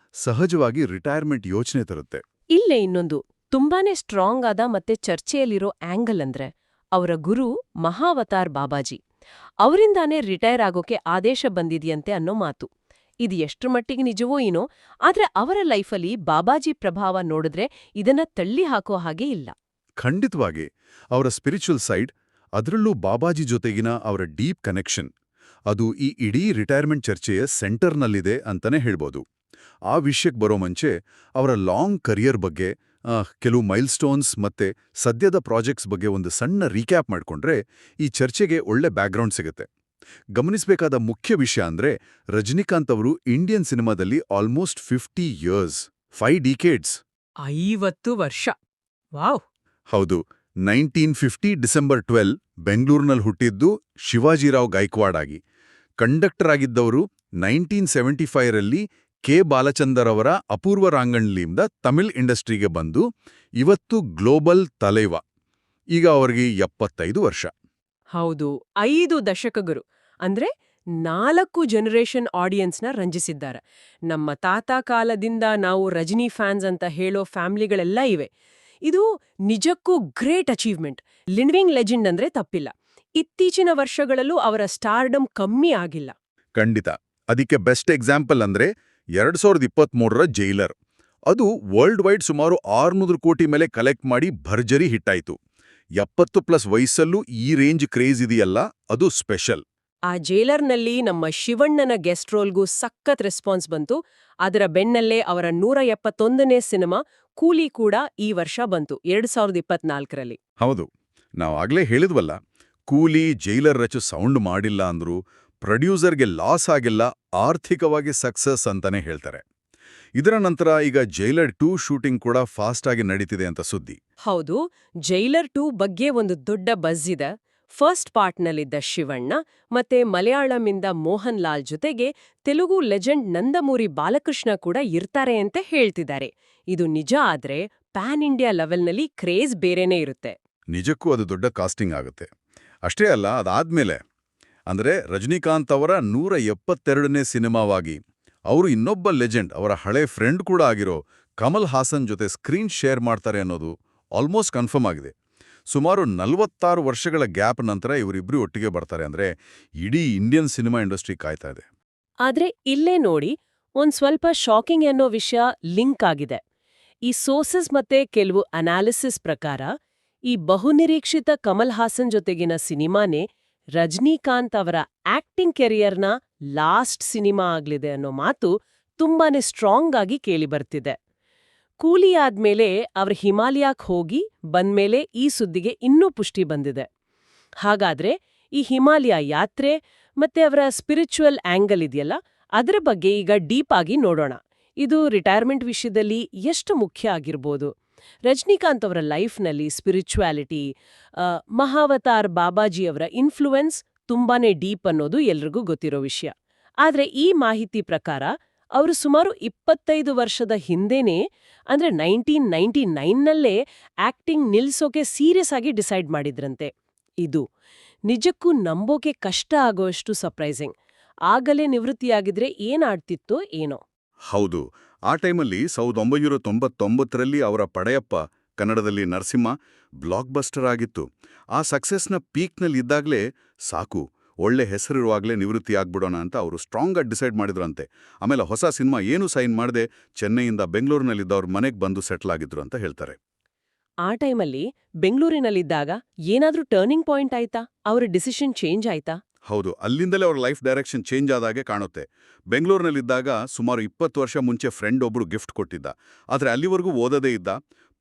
ಸಹಜವಾಗಿ ರಿಟೈರ್ಮೆಂಟ್ ಯೋಚನೆ ತರುತ್ತೆ. ಇಲ್ಲೇ ಇನ್ನೊಂದು ತುಂಬಾನೇ ಸ್ಟ್ರಾಂಗ್ ಆದ ಮತ್ತೆ ಚರ್ಚೆಯಲ್ಲಿರೋ ಆಂಗಲ್ ಅಂದ್ರೆ ಅವರ ಗುರು ಮಹಾವತಾರ್ ಬಾಬಾಜಿ. ಅವರಿಂದಾನೇ ರಿಟೈರ್ ಆಗೋಕೆ ಆದೇಶ ಬಂದಿದೆಯಂತೆ ಅನ್ನೋ ಮಾತು. ಇದು ಎಷ್ಟರ ಮಟ್ಟಿಗೆ ನಿಜವೋ ಏನೋ, ಆದ್ರೆ ಅವರ ಲೈಫಲ್ಲಿ ಬಾಬಾಜಿ ಪ್ರಭಾವ ನೋಡಿದ್ರೆ ಇದನ್ನ ತಳ್ಳಿ ಹಾಕೋ ಹಾಗೆ ಇಲ್ಲ. ಖಂಡಿತವಾಗಿ ಅವರ ಸ್ಪಿರಿಚುವಲ್ ಸೈಡ್, ಅದರಲ್ಲೂ ಬಾಬಾಜಿ ಜೊತೆಗಿನ ಅವರ ಡೀಪ್ ಕನೆಕ್ಷನ್, ಅದು ಈ ಇಡೀ ರಿಟೈರ್ಮೆಂಟ್ ಚರ್ಚೆಯ ಸೆಂಟರ್ನಲ್ಲಿದೆ ಅಂತಾನೆ ಹೇಳ್ಬೋದು. ಆ ವಿಷಯಕ್ಕೆ ಬರೋ ಮುಂಚೆ ಅವರ ಲಾಂಗ್ ಕರಿಯರ್ ಬಗ್ಗೆ, ಕೆಲವು ಮೈಲ್ಸ್ಟೋನ್ಸ್ ಮತ್ತೆ ಸದ್ಯದ ಪ್ರಾಜೆಕ್ಟ್ಸ್ ಬಗ್ಗೆ ಒಂದು ಸಣ್ಣ ರೀಕ್ಯಾಪ್ ಮಾಡ್ಕೊಂಡ್ರೆ ಈ ಚರ್ಚೆಗೆ ಒಳ್ಳೆ ಬ್ಯಾಕ್ಗ್ರೌಂಡ್ ಸಿಗುತ್ತೆ. ಗಮನಿಸಬೇಕಾದ ಮುಖ್ಯ ವಿಷಯ ಅಂದ್ರೆ ರಜನಿಕಾಂತ್ ಅವರು ಇಂಡಿಯನ್ ಸಿನಿಮಾದಲ್ಲಿ ಆಲ್ಮೋಸ್ಟ್ 50 ಇಯರ್ಸ್, 5 ಡಿಕೇಡ್ಸ್. 50 ವರ್ಷ! ವಾವ್! ಹೌದು. 1950 ಡಿಸೆಂಬರ್ 12 ಬೆಂಗಳೂರಿನಲ್ಲಿ ಹುಟ್ಟಿದ್ದು ಶಿವಾಜಿರಾವ್ ಗೈಕ್ವಾಡ್ ಆಗಿ. ಕಂಡಕ್ಟರ್ ಆಗಿದ್ದವರು 1975ರಲ್ಲಿ ಕೆ ಬಾಲಚಂದರ್ ಅವರ ಅಪೂರ್ವ ರಾಂಗಣ್ಲಿಂದ ತಮಿಳ್ ಇಂಡಸ್ಟ್ರಿಗೆ ಬಂದು ಇವತ್ತು ಗ್ಲೋಬಲ್ ತಲೈವ. ಈಗ ಅವರಿಗೆ 75 ವರ್ಷ. ಹೌದು, 5 ದಶಕಗಳು ಅಂದ್ರೆ 4 ಜನರೇಷನ್ ಆಡಿಯನ್ಸ್ನ ರಂಜಿಸಿದ್ದಾರೆ. ನಮ್ಮ ತಾತ ಕಾಲದಿಂದ ನಾವು ರಜನಿ ಫ್ಯಾನ್ಸ್ ಅಂತ ಹೇಳೋ ಫ್ಯಾಮಿಲಿಗಳೆಲ್ಲ ಇವೆ. ಇದು ನಿಜಕ್ಕೂ ಗ್ರೇಟ್ ಅಚೀವ್ಮೆಂಟ್. ಲಿವಿಂಗ್ ಲೆಜೆಂಡ್ ಅಂದ್ರೆ ತಪ್ಪಿಲ್ಲ. ಇತ್ತೀಚಿನ ವರ್ಷಗಳಲ್ಲೂ ಅವರ ಸ್ಟಾರ್ಡಮ್ ಕಮ್ಮಿ ಆಗಿಲ್ಲ. ಖಂಡಿತ. ಅದಕ್ಕೆ ಬೆಸ್ಟ್ ಎಕ್ಸಾಂಪಲ್ ಅಂದ್ರೆ 2023ರ ಜೈಲರ್. ಅದು ವರ್ಲ್ಡ್ ವೈಡ್ ಸುಮಾರು 600 ಕೋಟಿ ಮೇಲೆ ಕಲೆಕ್ಟ್ ಮಾಡಿ ಭರ್ಜರಿ ಹಿಟ್ಟಾಯ್ತು. 70+ ವಯಸ್ಸಲ್ಲೂ ಈ ರೇಂಜ್ ಕ್ರೇಜ್ ಇದೆಯಲ್ಲ, ಅದು ಸ್ಪೆಷಲ್. ಆ ಜೈಲರ್ನಲ್ಲಿ ನಮ್ಮ ಶಿವಣ್ಣನ ಗೆಸ್ಟ್ ರೋಲ್ಗೂ ಸಖತ್ ರೆಸ್ಪಾನ್ಸ್ ಬಂತು. ಅದರ ಬೆನ್ನಲ್ಲೇ ಅವರ 171ನೇ ಸಿನಿಮಾ ಕೂಲಿ ಕೂಡ ಈ ವರ್ಷ ಬಂತು, 2024ರಲ್ಲಿ. ಹೌದು, ನಾವಾಗ್ಲೇ ಹೇಳಿದ್ವಲ್ಲ, ಕೂಲಿ ಜೈಲರ್ ರಚು ಸೌಂಡ್ ಮಾಡಿಲ್ಲ ಅಂದ್ರು ಪ್ರೊಡ್ಯೂಸರ್ಗೆ ಲಾಸ್ ಆಗಿಲ್ಲ, ಆರ್ಥಿಕವಾಗಿ ಸಕ್ಸಸ್ ಅಂತಾನೆ ಹೇಳ್ತಾರೆ. ಇದರ ನಂತರ ಈಗ ಜೈಲರ್ 2 ಶೂಟಿಂಗ್ ಕೂಡ ಫಾಸ್ಟ್ ಆಗಿ ನಡೀತಿದೆ ಅಂತ ಸುದ್ದಿ. ಹೌದು, ಜೈಲರ್ 2 ಬಗ್ಗೆ ಒಂದು ದೊಡ್ಡ ಬಜ್ ಇದೆ. ಫಸ್ಟ್ ಪಾರ್ಟ್ನಲ್ಲಿದ್ದ ಶಿವಣ್ಣ ಮತ್ತೆ ಮಲಯಾಳಂನಿಂದ ಮೋಹನ್ ಲಾಲ್ ಜೊತೆಗೆ ತೆಲುಗು ಲೆಜೆಂಡ್ ನಂದಮೂರಿ ಬಾಲಕೃಷ್ಣ ಕೂಡ ಇರ್ತಾರೆ ಅಂತ ಹೇಳ್ತಿದ್ದಾರೆ. ಇದು ನಿಜ ಆದ್ರೆ ಪ್ಯಾನ್ ಇಂಡಿಯಾ ಲೆವೆಲ್ನಲ್ಲಿ ಕ್ರೇಜ್ ಬೇರೆನೇ ಇರುತ್ತೆ. ನಿಜಕ್ಕೂ ಅದು ದೊಡ್ಡ ಕಾಸ್ಟಿಂಗ್ ಆಗುತ್ತೆ. ಅಷ್ಟೇ ಅಲ್ಲ, ಅದಾದ್ಮೇಲೆ ಅಂದ್ರೆ ರಜನಿಕಾಂತ್ ಅವರ 172ನೇ ಸಿನಿಮಾವಾಗಿ ಅವರು ಇನ್ನೊಬ್ಬ ಲೆಜೆಂಡ್, ಅವರ ಹಳೆ ಫ್ರೆಂಡ್ ಕೂಡ ಆಗಿರೋ ಕಮಲ್ ಹಾಸನ್ ಜೊತೆ ಸ್ಕ್ರೀನ್ ಶೇರ್ ಮಾಡ್ತಾರೆ ಅನ್ನೋದು ಆಲ್ಮೋಸ್ಟ್ ಕನ್ಫರ್ಮ್ ಆಗಿದೆ. ಸುಮಾರು 46 ವರ್ಷಗಳ ಗ್ಯಾಪ್ ನಂತರ ಇವರಿಬ್ರು ಒಟ್ಟಿಗೆ ಬರ್ತಾರೆ ಅಂದ್ರೆ ಇಡೀ ಇಂಡಿಯನ್ ಸಿನಿಮಾ ಇಂಡಸ್ಟ್ರಿ ಕಾಯ್ತಾ ಇದೆ. ಆದ್ರೆ ಇಲ್ಲೇ ನೋಡಿ, ಒಂದ್ ಸ್ವಲ್ಪ ಶಾಕಿಂಗ್ ಅನ್ನೋ ವಿಷಯ ಲಿಂಕ್ ಆಗಿದೆ. ಈ ಸೋರ್ಸಸ್ ಮತ್ತೆ ಕೆಲವು ಅನಾಲಿಸಿಸ್ ಪ್ರಕಾರ ಈ ಬಹುನಿರೀಕ್ಷಿತ ಕಮಲ್ ಹಾಸನ್ ಜೊತೆಗಿನ ಸಿನಿಮಾನೇ ರಜನಿಕಾಂತ್ ಅವರ ಆಕ್ಟಿಂಗ್ ಕೆರಿಯರ್ನ ಲಾಸ್ಟ್ ಸಿನಿಮಾ ಆಗ್ಲಿದೆ ಅನ್ನೋ ಮಾತು ತುಂಬಾನೇ ಸ್ಟ್ರಾಂಗ್ ಆಗಿ ಕೇಳಿಬರ್ತಿದೆ. ಕೂಲಿ ಆದ್ಮೇಲೆ ಅವ್ರ ಹಿಮಾಲಯಕ್ಕೆ ಹೋಗಿ ಬಂದ್ಮೇಲೆ ಈ ಸುದ್ದಿಗೆ ಇನ್ನೂ ಪುಷ್ಟಿ ಬಂದಿದೆ. ಹಾಗಾದ್ರೆ ಈ ಹಿಮಾಲಯ ಯಾತ್ರೆ ಮತ್ತೆ ಅವರ ಸ್ಪಿರಿಚುವಲ್ ಆಂಗಲ್ ಇದೆಯಲ್ಲ, ಅದರ ಬಗ್ಗೆ ಈಗ ಡೀಪ್ ಆಗಿ ನೋಡೋಣ. ಇದು ರಿಟೈರ್ಮೆಂಟ್ ವಿಷಯದಲ್ಲಿ ಎಷ್ಟು ಮುಖ್ಯ ಆಗಿರ್ಬೋದು. ರಜನಿಕಾಂತ್ ಅವರ ಲೈಫ್ನಲ್ಲಿ ಸ್ಪಿರಿಚುವಾಲಿಟಿ, ಮಹಾವತಾರ್ ಬಾಬಾಜಿಯವರ ಇನ್ಫ್ಲೂಯೆನ್ಸ್ ತುಂಬಾನೇ ಡೀಪ್ ಅನ್ನೋದು ಎಲ್ರಿಗೂ ಗೊತ್ತಿರೋ ವಿಷಯ. ಆದ್ರೆ ಈ ಮಾಹಿತಿ ಪ್ರಕಾರ ಅವರು ಸುಮಾರು 25 ವರ್ಷದ ಹಿಂದೆನೇ, ಅಂದ್ರೆ 1999ನಲ್ಲೇ ಆಕ್ಟಿಂಗ್ ನಿಲ್ಸೋಕೆ ಸೀರಿಯಸ್ ಆಗಿ ಡಿಸೈಡ್ ಮಾಡಿದ್ರಂತೆ. ಇದು ನಿಜಕ್ಕೂ ನಂಬೋಕೆ ಕಷ್ಟ ಆಗೋಷ್ಟು ಸರ್ಪ್ರೈಸಿಂಗ್. ಆಗಲೇ ನಿವೃತ್ತಿಯಾಗಿದ್ರೆ ಏನಾಡ್ತಿತ್ತೋ ಏನೋ. ಹೌದು, ಆ ಟೈಮಲ್ಲಿ 1999ರಲ್ಲಿ ಅವರ ಪಡೆಯಪ್ಪ, ಕನ್ನಡದಲ್ಲಿ ನರಸಿಂಹ, ಬ್ಲಾಕ್ ಬಸ್ಟರ್ ಆಗಿತ್ತು. ಆ ಸಕ್ಸಸ್ನ ಪೀಕ್ನಲ್ಲಿದ್ದಾಗಲೇ ಸಾಕು, ಒಳ್ಳೆ ಹೆಸರಿರುವಾಗಲೇ ನಿವೃತ್ತಿ ಆಗ್ಬಿಡೋಣ ಅಂತ ಅವರು ಸ್ಟ್ರಾಂಗ್ ಆಗಿ ಡಿಸೈಡ್ ಮಾಡಿದ್ರಂತೆ. ಆಮೇಲೆ ಹೊಸ ಸಿನಿಮಾ ಏನೂ ಸೈನ್ ಮಾಡದೆ ಚೆನ್ನೈಯಿಂದ ಬೆಂಗಳೂರಿನಲ್ಲಿದ್ದವ್ರ ಮನೆಗೆ ಬಂದು ಸೆಟ್ಲ್ ಆಗಿದ್ರು ಅಂತ ಹೇಳ್ತಾರೆ. ಆ ಟೈಮಲ್ಲಿ ಬೆಂಗಳೂರಿನಲ್ಲಿದ್ದಾಗ ಏನಾದ್ರೂ ಟರ್ನಿಂಗ್ ಪಾಯಿಂಟ್ ಆಯ್ತಾ? ಅವರ ಡಿಸಿಷನ್ ಚೇಂಜ್ ಆಯ್ತಾ? ಹೌದು, ಅಲ್ಲಿಂದಲೇ ಅವ್ರ ಲೈಫ್ ಡೈರೆಕ್ಷನ್ ಚೇಂಜ್ ಆದಾಗೆ ಕಾಣುತ್ತೆ. ಬೆಂಗಳೂರಿನಲ್ಲಿದ್ದಾಗ ಸುಮಾರು 20 ವರ್ಷ ಮುಂಚೆ ಫ್ರೆಂಡ್ ಒಬ್ರು ಗಿಫ್ಟ್ ಕೊಟ್ಟಿದ್ದ. ಆದರೆ ಅಲ್ಲಿವರೆಗೂ ಓದದೇ ಇದ್ದ.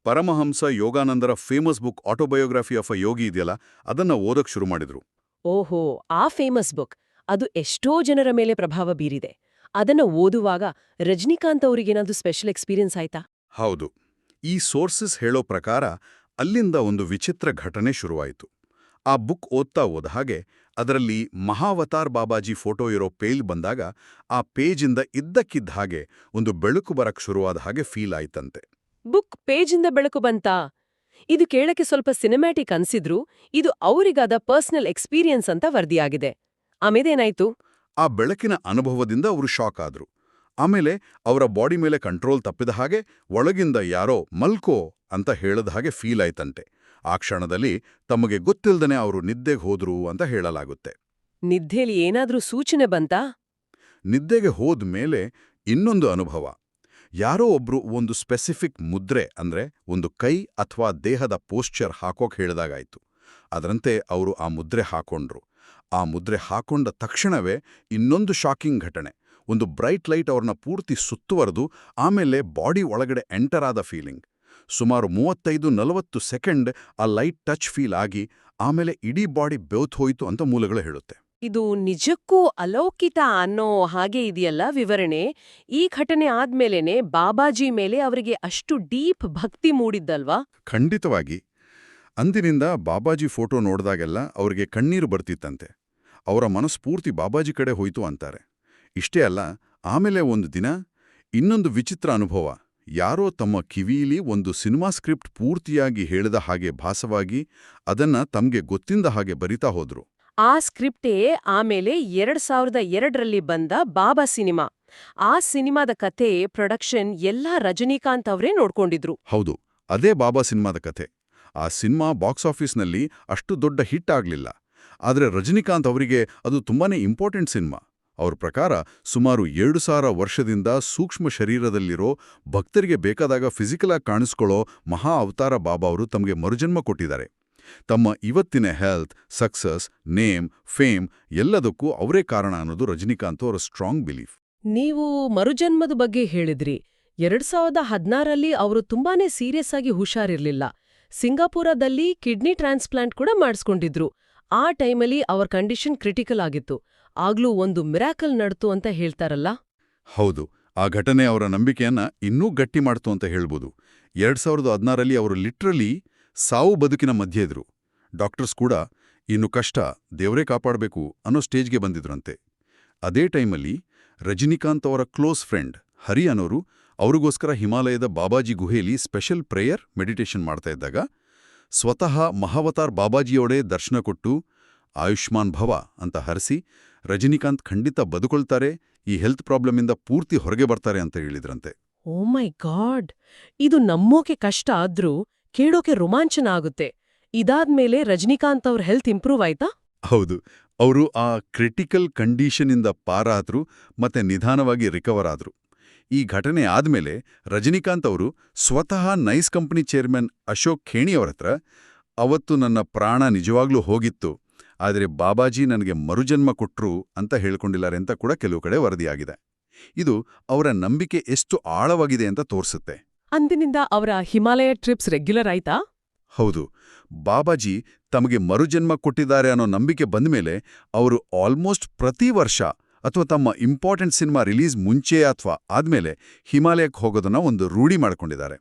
ಪರಮಹಂಸ ಯೋಗಾನಂದರ famous book autobiography of a yogi ಇದೆಯಲ್ಲ, ಅದನ್ನ ಓದೋಕ್ ಶುರು ಮಾಡಿದ್ರು. ಓಹೋ, ಆ ಫೇಮಸ್ ಬುಕ್ ಅದು ಎಷ್ಟೋ ಜನರ ಮೇಲೆ ಪ್ರಭಾವ ಬೀರಿದೆ. ಅದನ್ನ ಓದುವಾಗ ರಜನಿಕಾಂತ್ ಅವರಿಗೇನಾದ್ರೂ ಸ್ಪೆಷಲ್ ಎಕ್ಸ್ಪೀರಿಯನ್ಸ್ ಆಯ್ತಾ? ಹೌದು. ಈ ಸೋರ್ಸಸ್ ಹೇಳೋ ಪ್ರಕಾರ ಅಲ್ಲಿಂದ ಒಂದು ವಿಚಿತ್ರ ಘಟನೆ ಶುರುವಾಯಿತು. ಆ ಬುಕ್ ಓದ್ತಾ ಹೋದ ಹಾಗೆ ಅದರಲ್ಲಿ ಮಹಾವತಾರ್ ಬಾಬಾಜಿ ಫೋಟೋ ಇರೋ ಪೇಜ್ ಬಂದಾಗ ಆ ಪೇಜಿಂದ ಇದ್ದಕ್ಕಿದ್ದ ಹಾಗೆ ಒಂದು ಬೆಳಕು ಬರಕ್ ಶುರುವಾದ ಹಾಗೆ ಫೀಲ್ ಆಯ್ತಂತೆ. ಬುಕ್ ಪೇಜಿಂದ ಬೆಳಕು ಬಂತಾ? ಇದು ಕೇಳಕ್ಕೆ ಸ್ವಲ್ಪ ಸಿನಿಮ್ಯಾಟಿಕ್ ಅನ್ಸಿದ್ರು ಇದು ಅವರಿಗಾದ ಪರ್ಸನಲ್ ಎಕ್ಸ್ಪೀರಿಯನ್ಸ್ ಅಂತ ವರದಿಯಾಗಿದೆ. ಆಮೇಲೇನಾಯ್ತು? ಆ ಬೆಳಕಿನ ಅನುಭವದಿಂದ ಅವರು ಶಾಕ್ ಆದ್ರು. ಆಮೇಲೆ ಅವರ ಬಾಡಿ ಮೇಲೆ ಕಂಟ್ರೋಲ್ ತಪ್ಪಿದ ಹಾಗೆ ಒಳಗಿಂದ ಯಾರೋ ಮಲ್ಕೋ ಅಂತ ಹೇಳದ ಹಾಗೆ ಫೀಲ್ ಆಯ್ತಂತೆ. ಆ ಕ್ಷಣದಲ್ಲಿ ತಮಗೆ ಗೊತ್ತಿಲ್ದನೆ ಅವರು ನಿದ್ದೆಗೆ ಹೋದ್ರು ಅಂತ ಹೇಳಲಾಗುತ್ತೆ. ನಿದ್ದೆಲಿ ಏನಾದ್ರೂ ಸೂಚನೆ ಬಂತಾ? ನಿದ್ದೆಗೆ ಹೋದ ಮೇಲೆ ಇನ್ನೊಂದು ಅನುಭವ. ಯಾರೋ ಒಬ್ರು ಒಂದು ಸ್ಪೆಸಿಫಿಕ್ ಮುದ್ರೆ ಅಂದ್ರೆ ಒಂದು ಕೈ ಅಥವಾ ದೇಹದ ಪೋಸ್ಚರ್ ಹಾಕೋಕ್ ಹೇಳಿದಾಗಾಯ್ತು. ಅದರಂತೆ ಅವರು ಆ ಮುದ್ರೆ ಹಾಕೊಂಡ್ರು. ಆ ಮುದ್ರೆ ಹಾಕೊಂಡ ತಕ್ಷಣವೇ ಇನ್ನೊಂದು ಶಾಕಿಂಗ್ ಘಟನೆ. ಒಂದು ಬ್ರೈಟ್ ಲೈಟ್ ಅವ್ರನ್ನ ಪೂರ್ತಿ ಸುತ್ತುವರೆದು ಆಮೇಲೆ ಬಾಡಿ ಒಳಗಡೆ ಎಂಟರ್ ಆದ ಫೀಲಿಂಗ್. ಸುಮಾರು 35-40 ಸೆಕೆಂಡ್ ಆ ಲೈಟ್ ಟಚ್ ಫೀಲ್ ಆಗಿ ಆಮೇಲೆ ಇಡೀ ಬಾಡಿ ಬೆವ್ತ್ ಹೋಯ್ತು ಅಂತ ಮೂಲಗಳು ಹೇಳುತ್ತೆ. ಇದು ನಿಜಕ್ಕೂ ಅಲೌಕಿಕ ಅನ್ನೋ ಹಾಗೆ ಇದೆಯಲ್ಲ ವಿವರಣೆ. ಈ ಘಟನೆ ಆದ್ಮೇಲೆನೆ ಬಾಬಾಜಿ ಮೇಲೆ ಅವರಿಗೆ ಅಷ್ಟು ಡೀಪ್ ಭಕ್ತಿ ಮೂಡಿದ್ದಲ್ವಾ? ಖಂಡಿತವಾಗಿ. ಅಂದಿನಿಂದ ಬಾಬಾಜಿ ಫೋಟೋ ನೋಡಿದಾಗೆಲ್ಲ ಅವ್ರಿಗೆ ಕಣ್ಣೀರು ಬರ್ತಿತ್ತಂತೆ. ಅವರ ಮನಸ್ಫೂರ್ತಿ ಬಾಬಾಜಿ ಕಡೆ ಹೋಯ್ತು ಅಂತಾರೆ. ಇಷ್ಟೇ ಅಲ್ಲ, ಆಮೇಲೆ ಒಂದು ದಿನ ಇನ್ನೊಂದು ವಿಚಿತ್ರ ಅನುಭವ. ಯಾರೋ ತಮ್ಮ ಕಿವಿಯಲ್ಲಿ ಒಂದು ಸಿನಿಮಾ ಸ್ಕ್ರಿಪ್ಟ್ ಪೂರ್ತಿಯಾಗಿ ಹೇಳಿದ ಹಾಗೆ ಭಾಸವಾಗಿ ಅದನ್ನ ತಮ್ಗೆ ಗೊತ್ತಿಂದ ಹಾಗೆ ಬರಿತಾ ಹೋದ್ರು. ಆ ಸ್ಕ್ರಿಪ್ಟೇ ಆಮೇಲೆ 2002ರಲ್ಲಿ ಬಂದ ಬಾಬಾ ಸಿನಿಮಾ. ಆ ಸಿನಿಮಾದ ಕಥೆ, ಪ್ರೊಡಕ್ಷನ್ ಎಲ್ಲ ರಜನಿಕಾಂತ್ ಅವರೇ ನೋಡ್ಕೊಂಡಿದ್ರು. ಹೌದು, ಅದೇ ಬಾಬಾ ಸಿನಿಮಾದ ಕಥೆ. ಆ ಸಿನಿಮಾ ಬಾಕ್ಸ್ ಆಫೀಸ್ನಲ್ಲಿ ಅಷ್ಟು ದೊಡ್ಡ ಹಿಟ್ ಆಗ್ಲಿಲ್ಲ. ಆದರೆ ರಜನಿಕಾಂತ್ ಅವರಿಗೆ ಅದು ತುಂಬಾನೇ ಇಂಪಾರ್ಟೆಂಟ್ ಸಿನಿಮಾ. ಅವ್ರ ಪ್ರಕಾರ ಸುಮಾರು 2000 ವರ್ಷದಿಂದ ಸೂಕ್ಷ್ಮ ಶರೀರದಲ್ಲಿರೋ ಭಕ್ತರಿಗೆ ಬೇಕಾದಾಗ ಫಿಸಿಕಲ್ ಆಗಿ ಕಾಣಿಸ್ಕೊಳ್ಳೋ ಮಹಾ ಅವತಾರ ಬಾಬಾ ಅವರು ತಮಗೆ ಮರುಜನ್ಮ ಕೊಟ್ಟಿದ್ದಾರೆ. ತಮ್ಮ ಇವತ್ತಿನ ಹೆಲ್ತ್, ಸಕ್ಸಸ್, ನೇಮ್, ಫೇಮ್ ಎಲ್ಲದಕ್ಕೂ ಅವರೇ ಕಾರಣ ಅನ್ನೋದು ರಜನಿಕಾಂತ್ ಅವರ ಸ್ಟ್ರಾಂಗ್ ಬಿಲೀಫ್. ನೀವು ಮರುಜನ್ಮದ ಬಗ್ಗೆ ಹೇಳಿದ್ರಿ. 2016ರಲ್ಲಿ ಅವರು ತುಂಬಾನೇ ಸೀರಿಯಸ್ ಆಗಿ ಹುಷಾರಿರ್ಲಿಲ್ಲ. ಸಿಂಗಾಪುರದಲ್ಲಿ ಕಿಡ್ನಿ ಟ್ರಾನ್ಸ್ಪ್ಲಾಂಟ್ ಕೂಡ ಮಾಡಿಸ್ಕೊಂಡಿದ್ರು. ಆ ಟೈಮಲ್ಲಿ ಅವರ ಕಂಡೀಷನ್ ಕ್ರಿಟಿಕಲ್ ಆಗಿತ್ತು. ಆಗ್ಲೂ ಒಂದು ಮಿರಾಕಲ್ ನಡ್ತು ಅಂತ ಹೇಳ್ತಾರಲ್ಲ? ಹೌದು, ಆ ಘಟನೆ ಅವರ ನಂಬಿಕೆಯನ್ನ ಇನ್ನೂ ಗಟ್ಟಿ ಮಾಡ್ತು ಅಂತ ಹೇಳ್ಬೋದು. 2016ರಲ್ಲಿ ಅವರು ಲಿಟ್ರಲಿ ಸಾವು ಬದುಕಿನ ಮಧ್ಯೆ ಇದ್ರು. ಡಾಕ್ಟರ್ಸ್ ಕೂಡ ಇನ್ನು ಕಷ್ಟ, ದೇವರೇ ಕಾಪಾಡಬೇಕು ಅನ್ನೋ ಸ್ಟೇಜ್ಗೆ ಬಂದಿದ್ರಂತೆ. ಅದೇ ಟೈಮಲ್ಲಿ ರಜನಿಕಾಂತ್ ಅವರ ಕ್ಲೋಸ್ ಫ್ರೆಂಡ್ ಹರಿ ಅನ್ನೋರು ಅವ್ರಿಗೋಸ್ಕರ ಹಿಮಾಲಯದ ಬಾಬಾಜಿ ಗುಹೆಯಲ್ಲಿ ಸ್ಪೆಷಲ್ ಪ್ರೇಯರ್, ಮೆಡಿಟೇಷನ್ ಮಾಡ್ತಾ ಇದ್ದಾಗ ಸ್ವತಃ ಮಹಾವತಾರ್ ಬಾಬಾಜಿಯೋಡೇ ದರ್ಶನ ಕೊಟ್ಟು ಆಯುಷ್ಮಾನ್ ಭವ ಅಂತ ಹರಿಸಿ ರಜನಿಕಾಂತ್ ಖಂಡಿತ ಬದುಕೊಳ್ತಾರೆ, ಈ ಹೆಲ್ತ್ ಪ್ರಾಬ್ಲಮಿಂದ ಪೂರ್ತಿ ಹೊರಗೆ ಬರ್ತಾರೆ ಅಂತ ಹೇಳಿದ್ರಂತೆ. ಓ ಮೈ ಗಾಡ್, ಇದು ನಮ್ಮೋಕೆ ಕಷ್ಟ ಆದ್ರೂ ಕೇಳೋಕೆ ರೋಮಾಂಚನ ಆಗುತ್ತೆ. ಇದಾದ್ಮೇಲೆ ರಜನಿಕಾಂತ್ ಅವ್ರ ಹೆಲ್ತ್ ಇಂಪ್ರೂವ್ ಆಯ್ತಾ? ಹೌದು, ಅವರು ಆ ಕ್ರಿಟಿಕಲ್ ಕಂಡೀಷನಿಂದ ಪಾರಾದ್ರು ಮತ್ತೆ ನಿಧಾನವಾಗಿ ರಿಕವರ್ ಆದ್ರು. ಈ ಘಟನೆ ಆದ್ಮೇಲೆ ರಜನಿಕಾಂತ್ ಅವರು ಸ್ವತಃ ನೈಸ್ ಕಂಪನಿ ಚೇರ್ಮನ್ ಅಶೋಕ್ ಖೇಣಿಯವರ ಹತ್ರ ಅವತ್ತು ನನ್ನ ಪ್ರಾಣ ನಿಜವಾಗ್ಲೂ ಹೋಗಿತ್ತು, ಆದರೆ ಬಾಬಾಜಿ ನನಗೆ ಮರುಜನ್ಮ ಕೊಟ್ರು ಅಂತ ಹೇಳ್ಕೊಂಡಿದ್ದಾರೆ ಅಂತ ಕೂಡ ಕೆಲವು ಕಡೆ ವರದಿಯಾಗಿದೆ. ಇದು ಅವರ ನಂಬಿಕೆ ಎಷ್ಟು ಆಳವಾಗಿದೆ ಅಂತ ತೋರಿಸುತ್ತೆ. ಅಂದಿನಿಂದ ಅವರ ಹಿಮಾಲಯ ಟ್ರಿಪ್ಸ್ ರೆಗ್ಯುಲರ್ ಆಯ್ತಾ? ಹೌದು, ಬಾಬಾಜಿ ತಮಗೆ ಮರುಜನ್ಮ ಕೊಟ್ಟಿದ್ದಾರೆ ಅನ್ನೋ ನಂಬಿಕೆ ಬಂದ್ಮೇಲೆ ಅವರು ಆಲ್ಮೋಸ್ಟ್ ಪ್ರತಿ ವರ್ಷ ಅಥವಾ ತಮ್ಮ ಇಂಪಾರ್ಟೆಂಟ್ ಸಿನಿಮಾ ರಿಲೀಸ್ ಮುಂಚೆ ಅಥವಾ ಆದ್ಮೇಲೆ ಹಿಮಾಲಯಕ್ಕೆ ಹೋಗೋದನ್ನ ಒಂದು ರೂಢಿ ಮಾಡ್ಕೊಂಡಿದ್ದಾರೆ.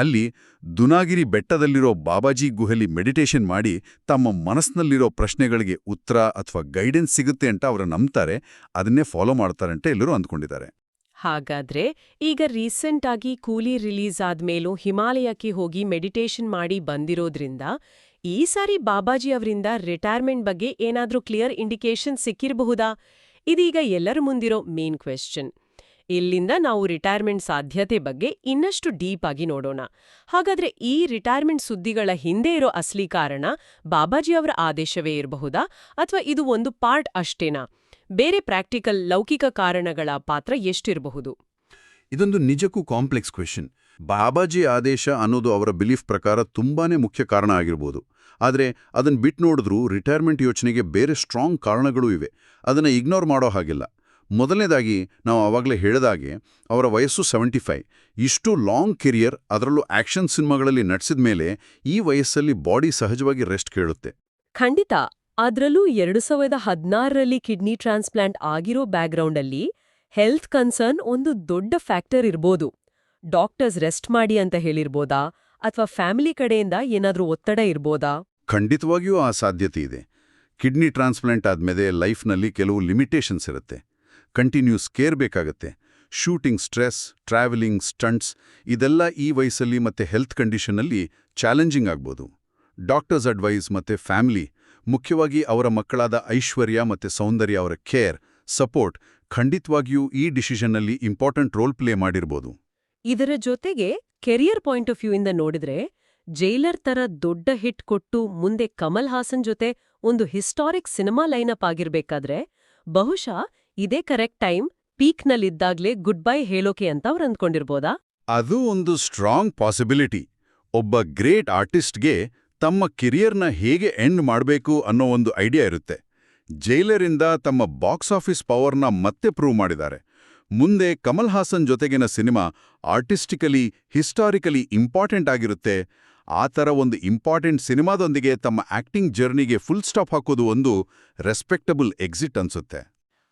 ಅಲ್ಲಿ ದುನಾಗಿರಿ ಬೆಟ್ಟದಲ್ಲಿರೋ ಬಾಬಾಜಿ ಗುಹೆಲಿ ಮೆಡಿಟೇಷನ್ ಮಾಡಿ ತಮ್ಮ ಮನಸ್ಸಿನಲ್ಲಿರೋ ಪ್ರಶ್ನೆಗಳಿಗೆ ಉತ್ತರ ಅಥವಾ ಗೈಡೆನ್ಸ್ ಸಿಗುತ್ತೆ ಅಂತ ಅವರು ನಂಬ್ತಾರೆ. ಅದನ್ನೇ ಫಾಲೋ ಮಾಡ್ತಾರಂತೆ ಎಲ್ಲರೂ ಅಂದ್ಕೊಂಡಿದ್ದಾರೆ. ಹಾಗಾದ್ರೆ ಈಗ ರೀಸೆಂಟ್ ಆಗಿ ಕೂಲಿ ರಿಲೀಸ್ ಆದ್ಮೇಲೂ ಹಿಮಾಲಯಕ್ಕೆ ಹೋಗಿ ಮೆಡಿಟೇಷನ್ ಮಾಡಿ ಬಂದಿರೋದ್ರಿಂದ ಈ ಸಾರಿ ಬಾಬಾಜಿ ಅವರಿಂದ ರಿಟೈರ್ಮೆಂಟ್ ಬಗ್ಗೆ ಏನಾದ್ರೂ ಕ್ಲಿಯರ್ ಇಂಡಿಕೇಶನ್ ಸಿಕ್ಕಿರಬಹುದಾ? ಇದೀಗ ಎಲ್ಲರ ಮುಂದಿರೋ ಮೇನ್ ಕ್ವೆಶ್ಚನ್. ಇಲ್ಲಿಂದ ನಾವು ರಿಟೈರ್ಮೆಂಟ್ ಸಾಧ್ಯತೆ ಬಗ್ಗೆ ಇನ್ನಷ್ಟು ಡೀಪ್ ಆಗಿ ನೋಡೋಣ. ಹಾಗಾದ್ರೆ ಈ ರಿಟೈರ್ಮೆಂಟ್ ಸುದ್ದಿಗಳ ಹಿಂದೆ ಇರೋ ಅಸಲಿ ಕಾರಣ ಬಾಬಾಜಿ ಅವರ ಆದೇಶವೇ ಇರಬಹುದಾ, ಅಥವಾ ಇದು ಒಂದು ಪಾರ್ಟ್ ಅಷ್ಟೇನಾ? ಬೇರೆ ಪ್ರಾಕ್ಟಿಕಲ್ ಲೌಕಿಕ ಕಾರಣಗಳ ಪಾತ್ರ ಎಷ್ಟಿರಬಹುದು? ಇದೊಂದು ನಿಜಕ್ಕೂ ಕಾಂಪ್ಲೆಕ್ಸ್ ಕ್ವೆಶನ್. ಬಾಬಾಜಿ ಆದೇಶ ಅನ್ನೋದು ಅವರ ಬಿಲೀಫ್ ಪ್ರಕಾರ ತುಂಬಾನೇ ಮುಖ್ಯ ಕಾರಣ ಆಗಿರ್ಬೋದು. ಆದರೆ ಅದನ್ನು ಬಿಟ್ಟು ನೋಡಿದ್ರೂ ರಿಟೈರ್ಮೆಂಟ್ ಯೋಚನೆಗೆ ಬೇರೆ ಸ್ಟ್ರಾಂಗ್ ಕಾರಣಗಳೂ ಇವೆ. ಅದನ್ನು ಇಗ್ನೋರ್ ಮಾಡೋ ಹಾಗಿಲ್ಲ. ಮೊದಲನೇದಾಗಿ ನಾವು ಆವಾಗಲೇ ಹೇಳಿದಾಗೆ ಅವರ ವಯಸ್ಸು 75. ಇಷ್ಟು ಲಾಂಗ್ ಕೆರಿಯರ್, ಅದರಲ್ಲೂ ಆಕ್ಷನ್ ಸಿನಿಮಾಗಳಲ್ಲಿ ನಟಿಸಿದ ಮೇಲೆ ಈ ವಯಸ್ಸಲ್ಲಿ ಬಾಡಿ ಸಹಜವಾಗಿ ರೆಸ್ಟ್ ಕೇಳುತ್ತೆ. ಖಂಡಿತ. ಅದ್ರಲ್ಲೂ 2016ರಲ್ಲಿ ಕಿಡ್ನಿ ಟ್ರಾನ್ಸ್ಪ್ಲಾಂಟ್ ಆಗಿರೋ ಬ್ಯಾಕ್ಗ್ರೌಂಡಲ್ಲಿ ಹೆಲ್ತ್ ಕನ್ಸರ್ನ್ ಒಂದು ದೊಡ್ಡ ಫ್ಯಾಕ್ಟರ್ ಇರ್ಬೋದು. ಡಾಕ್ಟರ್ಸ್ ರೆಸ್ಟ್ ಮಾಡಿ ಅಂತ ಹೇಳಿರ್ಬೋದಾ, ಅಥವಾ ಫ್ಯಾಮಿಲಿ ಕಡೆಯಿಂದ ಏನಾದ್ರೂ ಒತ್ತಡ ಇರ್ಬೋದಾ? ಖಂಡಿತವಾಗಿಯೂ ಆ ಸಾಧ್ಯತೆ ಇದೆ. ಕಿಡ್ನಿ ಟ್ರಾನ್ಸ್ಪ್ಲಾಂಟ್ ಆದಮೇಲೆ ಲೈಫ್ನಲ್ಲಿ ಕೆಲವು ಲಿಮಿಟೇಷನ್ಸ್ ಇರುತ್ತೆ. ಕಂಟಿನ್ಯೂಸ್ ಕೇರ್ ಬೇಕಾಗತ್ತೆ. ಶೂಟಿಂಗ್ ಸ್ಟ್ರೆಸ್, ಟ್ರಾವೆಲಿಂಗ್, ಸ್ಟಂಟ್ಸ್ ಇದೆಲ್ಲ ಈ ವಯಸ್ಸಲ್ಲಿ ಮತ್ತೆ ಹೆಲ್ತ್ ಕಂಡೀಷನ್ನಲ್ಲಿ ಚಾಲೆಂಜಿಂಗ್ ಆಗ್ಬೋದು. ಡಾಕ್ಟರ್ಸ್ ಅಡ್ವೈಸ್ ಮತ್ತೆ ಫ್ಯಾಮಿಲಿ, ಮುಖ್ಯವಾಗಿ ಅವರ ಮಕ್ಕಳಾದ ಐಶ್ವರ್ಯ ಮತ್ತೆ ಸೌಂದರ್ಯ ಅವರ ಕೇರ್, ಸಪೋರ್ಟ್ ಖಂಡಿತವಾಗಿಯೂ ಈ ಡಿಸಿಷನ್ನಲ್ಲಿ ಇಂಪಾರ್ಟೆಂಟ್ ರೋಲ್ ಪ್ಲೇ ಮಾಡಿರ್ಬೋದು. ಇದರ ಜೊತೆಗೆ ಕೆರಿಯರ್ ಪಾಯಿಂಟ್ ಆಫ್ ವ್ಯೂ ಇಂದ ನೋಡಿದ್ರೆ, ಜೈಲರ್ ತರ ದೊಡ್ಡ ಹಿಟ್ ಕೊಟ್ಟು ಮುಂದೆ ಕಮಲ್ ಹಾಸನ್ ಜೊತೆ ಒಂದು ಹಿಸ್ಟಾರಿಕ್ ಸಿನಿಮಾ ಲೈನಪ್ ಆಗಿರ್ಬೇಕಾದ್ರೆ ಬಹುಶಃ ಇದೇ ಕರೆಕ್ಟ್ ಟೈಮ್, ಪೀಕ್ನಲ್ಲಿದ್ದಾಗ್ಲೇ ಗುಡ್ ಬೈ ಹೇಳೋಕೆ ಅಂತ ಅವ್ರು ಅಂದ್ಕೊಂಡಿರ್ಬೋದಾ? ಅದು ಒಂದು ಸ್ಟ್ರಾಂಗ್ ಪಾಸಿಬಿಲಿಟಿ. ಒಬ್ಬ ಗ್ರೇಟ್ ಆರ್ಟಿಸ್ಟ್ಗೆ ತಮ್ಮ ಕೆರಿಯರ್ನ ಹೇಗೆ ಎಂಡ್ ಮಾಡಬೇಕು ಅನ್ನೋ ಒಂದು ಐಡಿಯಾ ಇರುತ್ತೆ. ಜೈಲರಿಂದ ತಮ್ಮ ಬಾಕ್ಸ್ ಆಫೀಸ್ ಪವರ್ನ ಮತ್ತೆ ಪ್ರೂವ್ ಮಾಡಿದ್ದಾರೆ. ಮುಂದೆ ಕಮಲ್ ಹಾಸನ್ ಜೊತೆಗಿನ ಸಿನಿಮಾ ಆರ್ಟಿಸ್ಟಿಕಲಿ, ಹಿಸ್ಟಾರಿಕಲಿ ಇಂಪಾರ್ಟೆಂಟ್ ಆಗಿರುತ್ತೆ. ಆ ಥರ ಒಂದು ಇಂಪಾರ್ಟೆಂಟ್ ಸಿನಿಮಾದೊಂದಿಗೆ ತಮ್ಮ ಆಕ್ಟಿಂಗ್ ಜರ್ನಿಗೆ ಫುಲ್ ಸ್ಟಾಪ್ ಹಾಕೋದು ಒಂದು ರೆಸ್ಪೆಕ್ಟಬಲ್ ಎಕ್ಸಿಟ್ ಅನ್ಸುತ್ತೆ.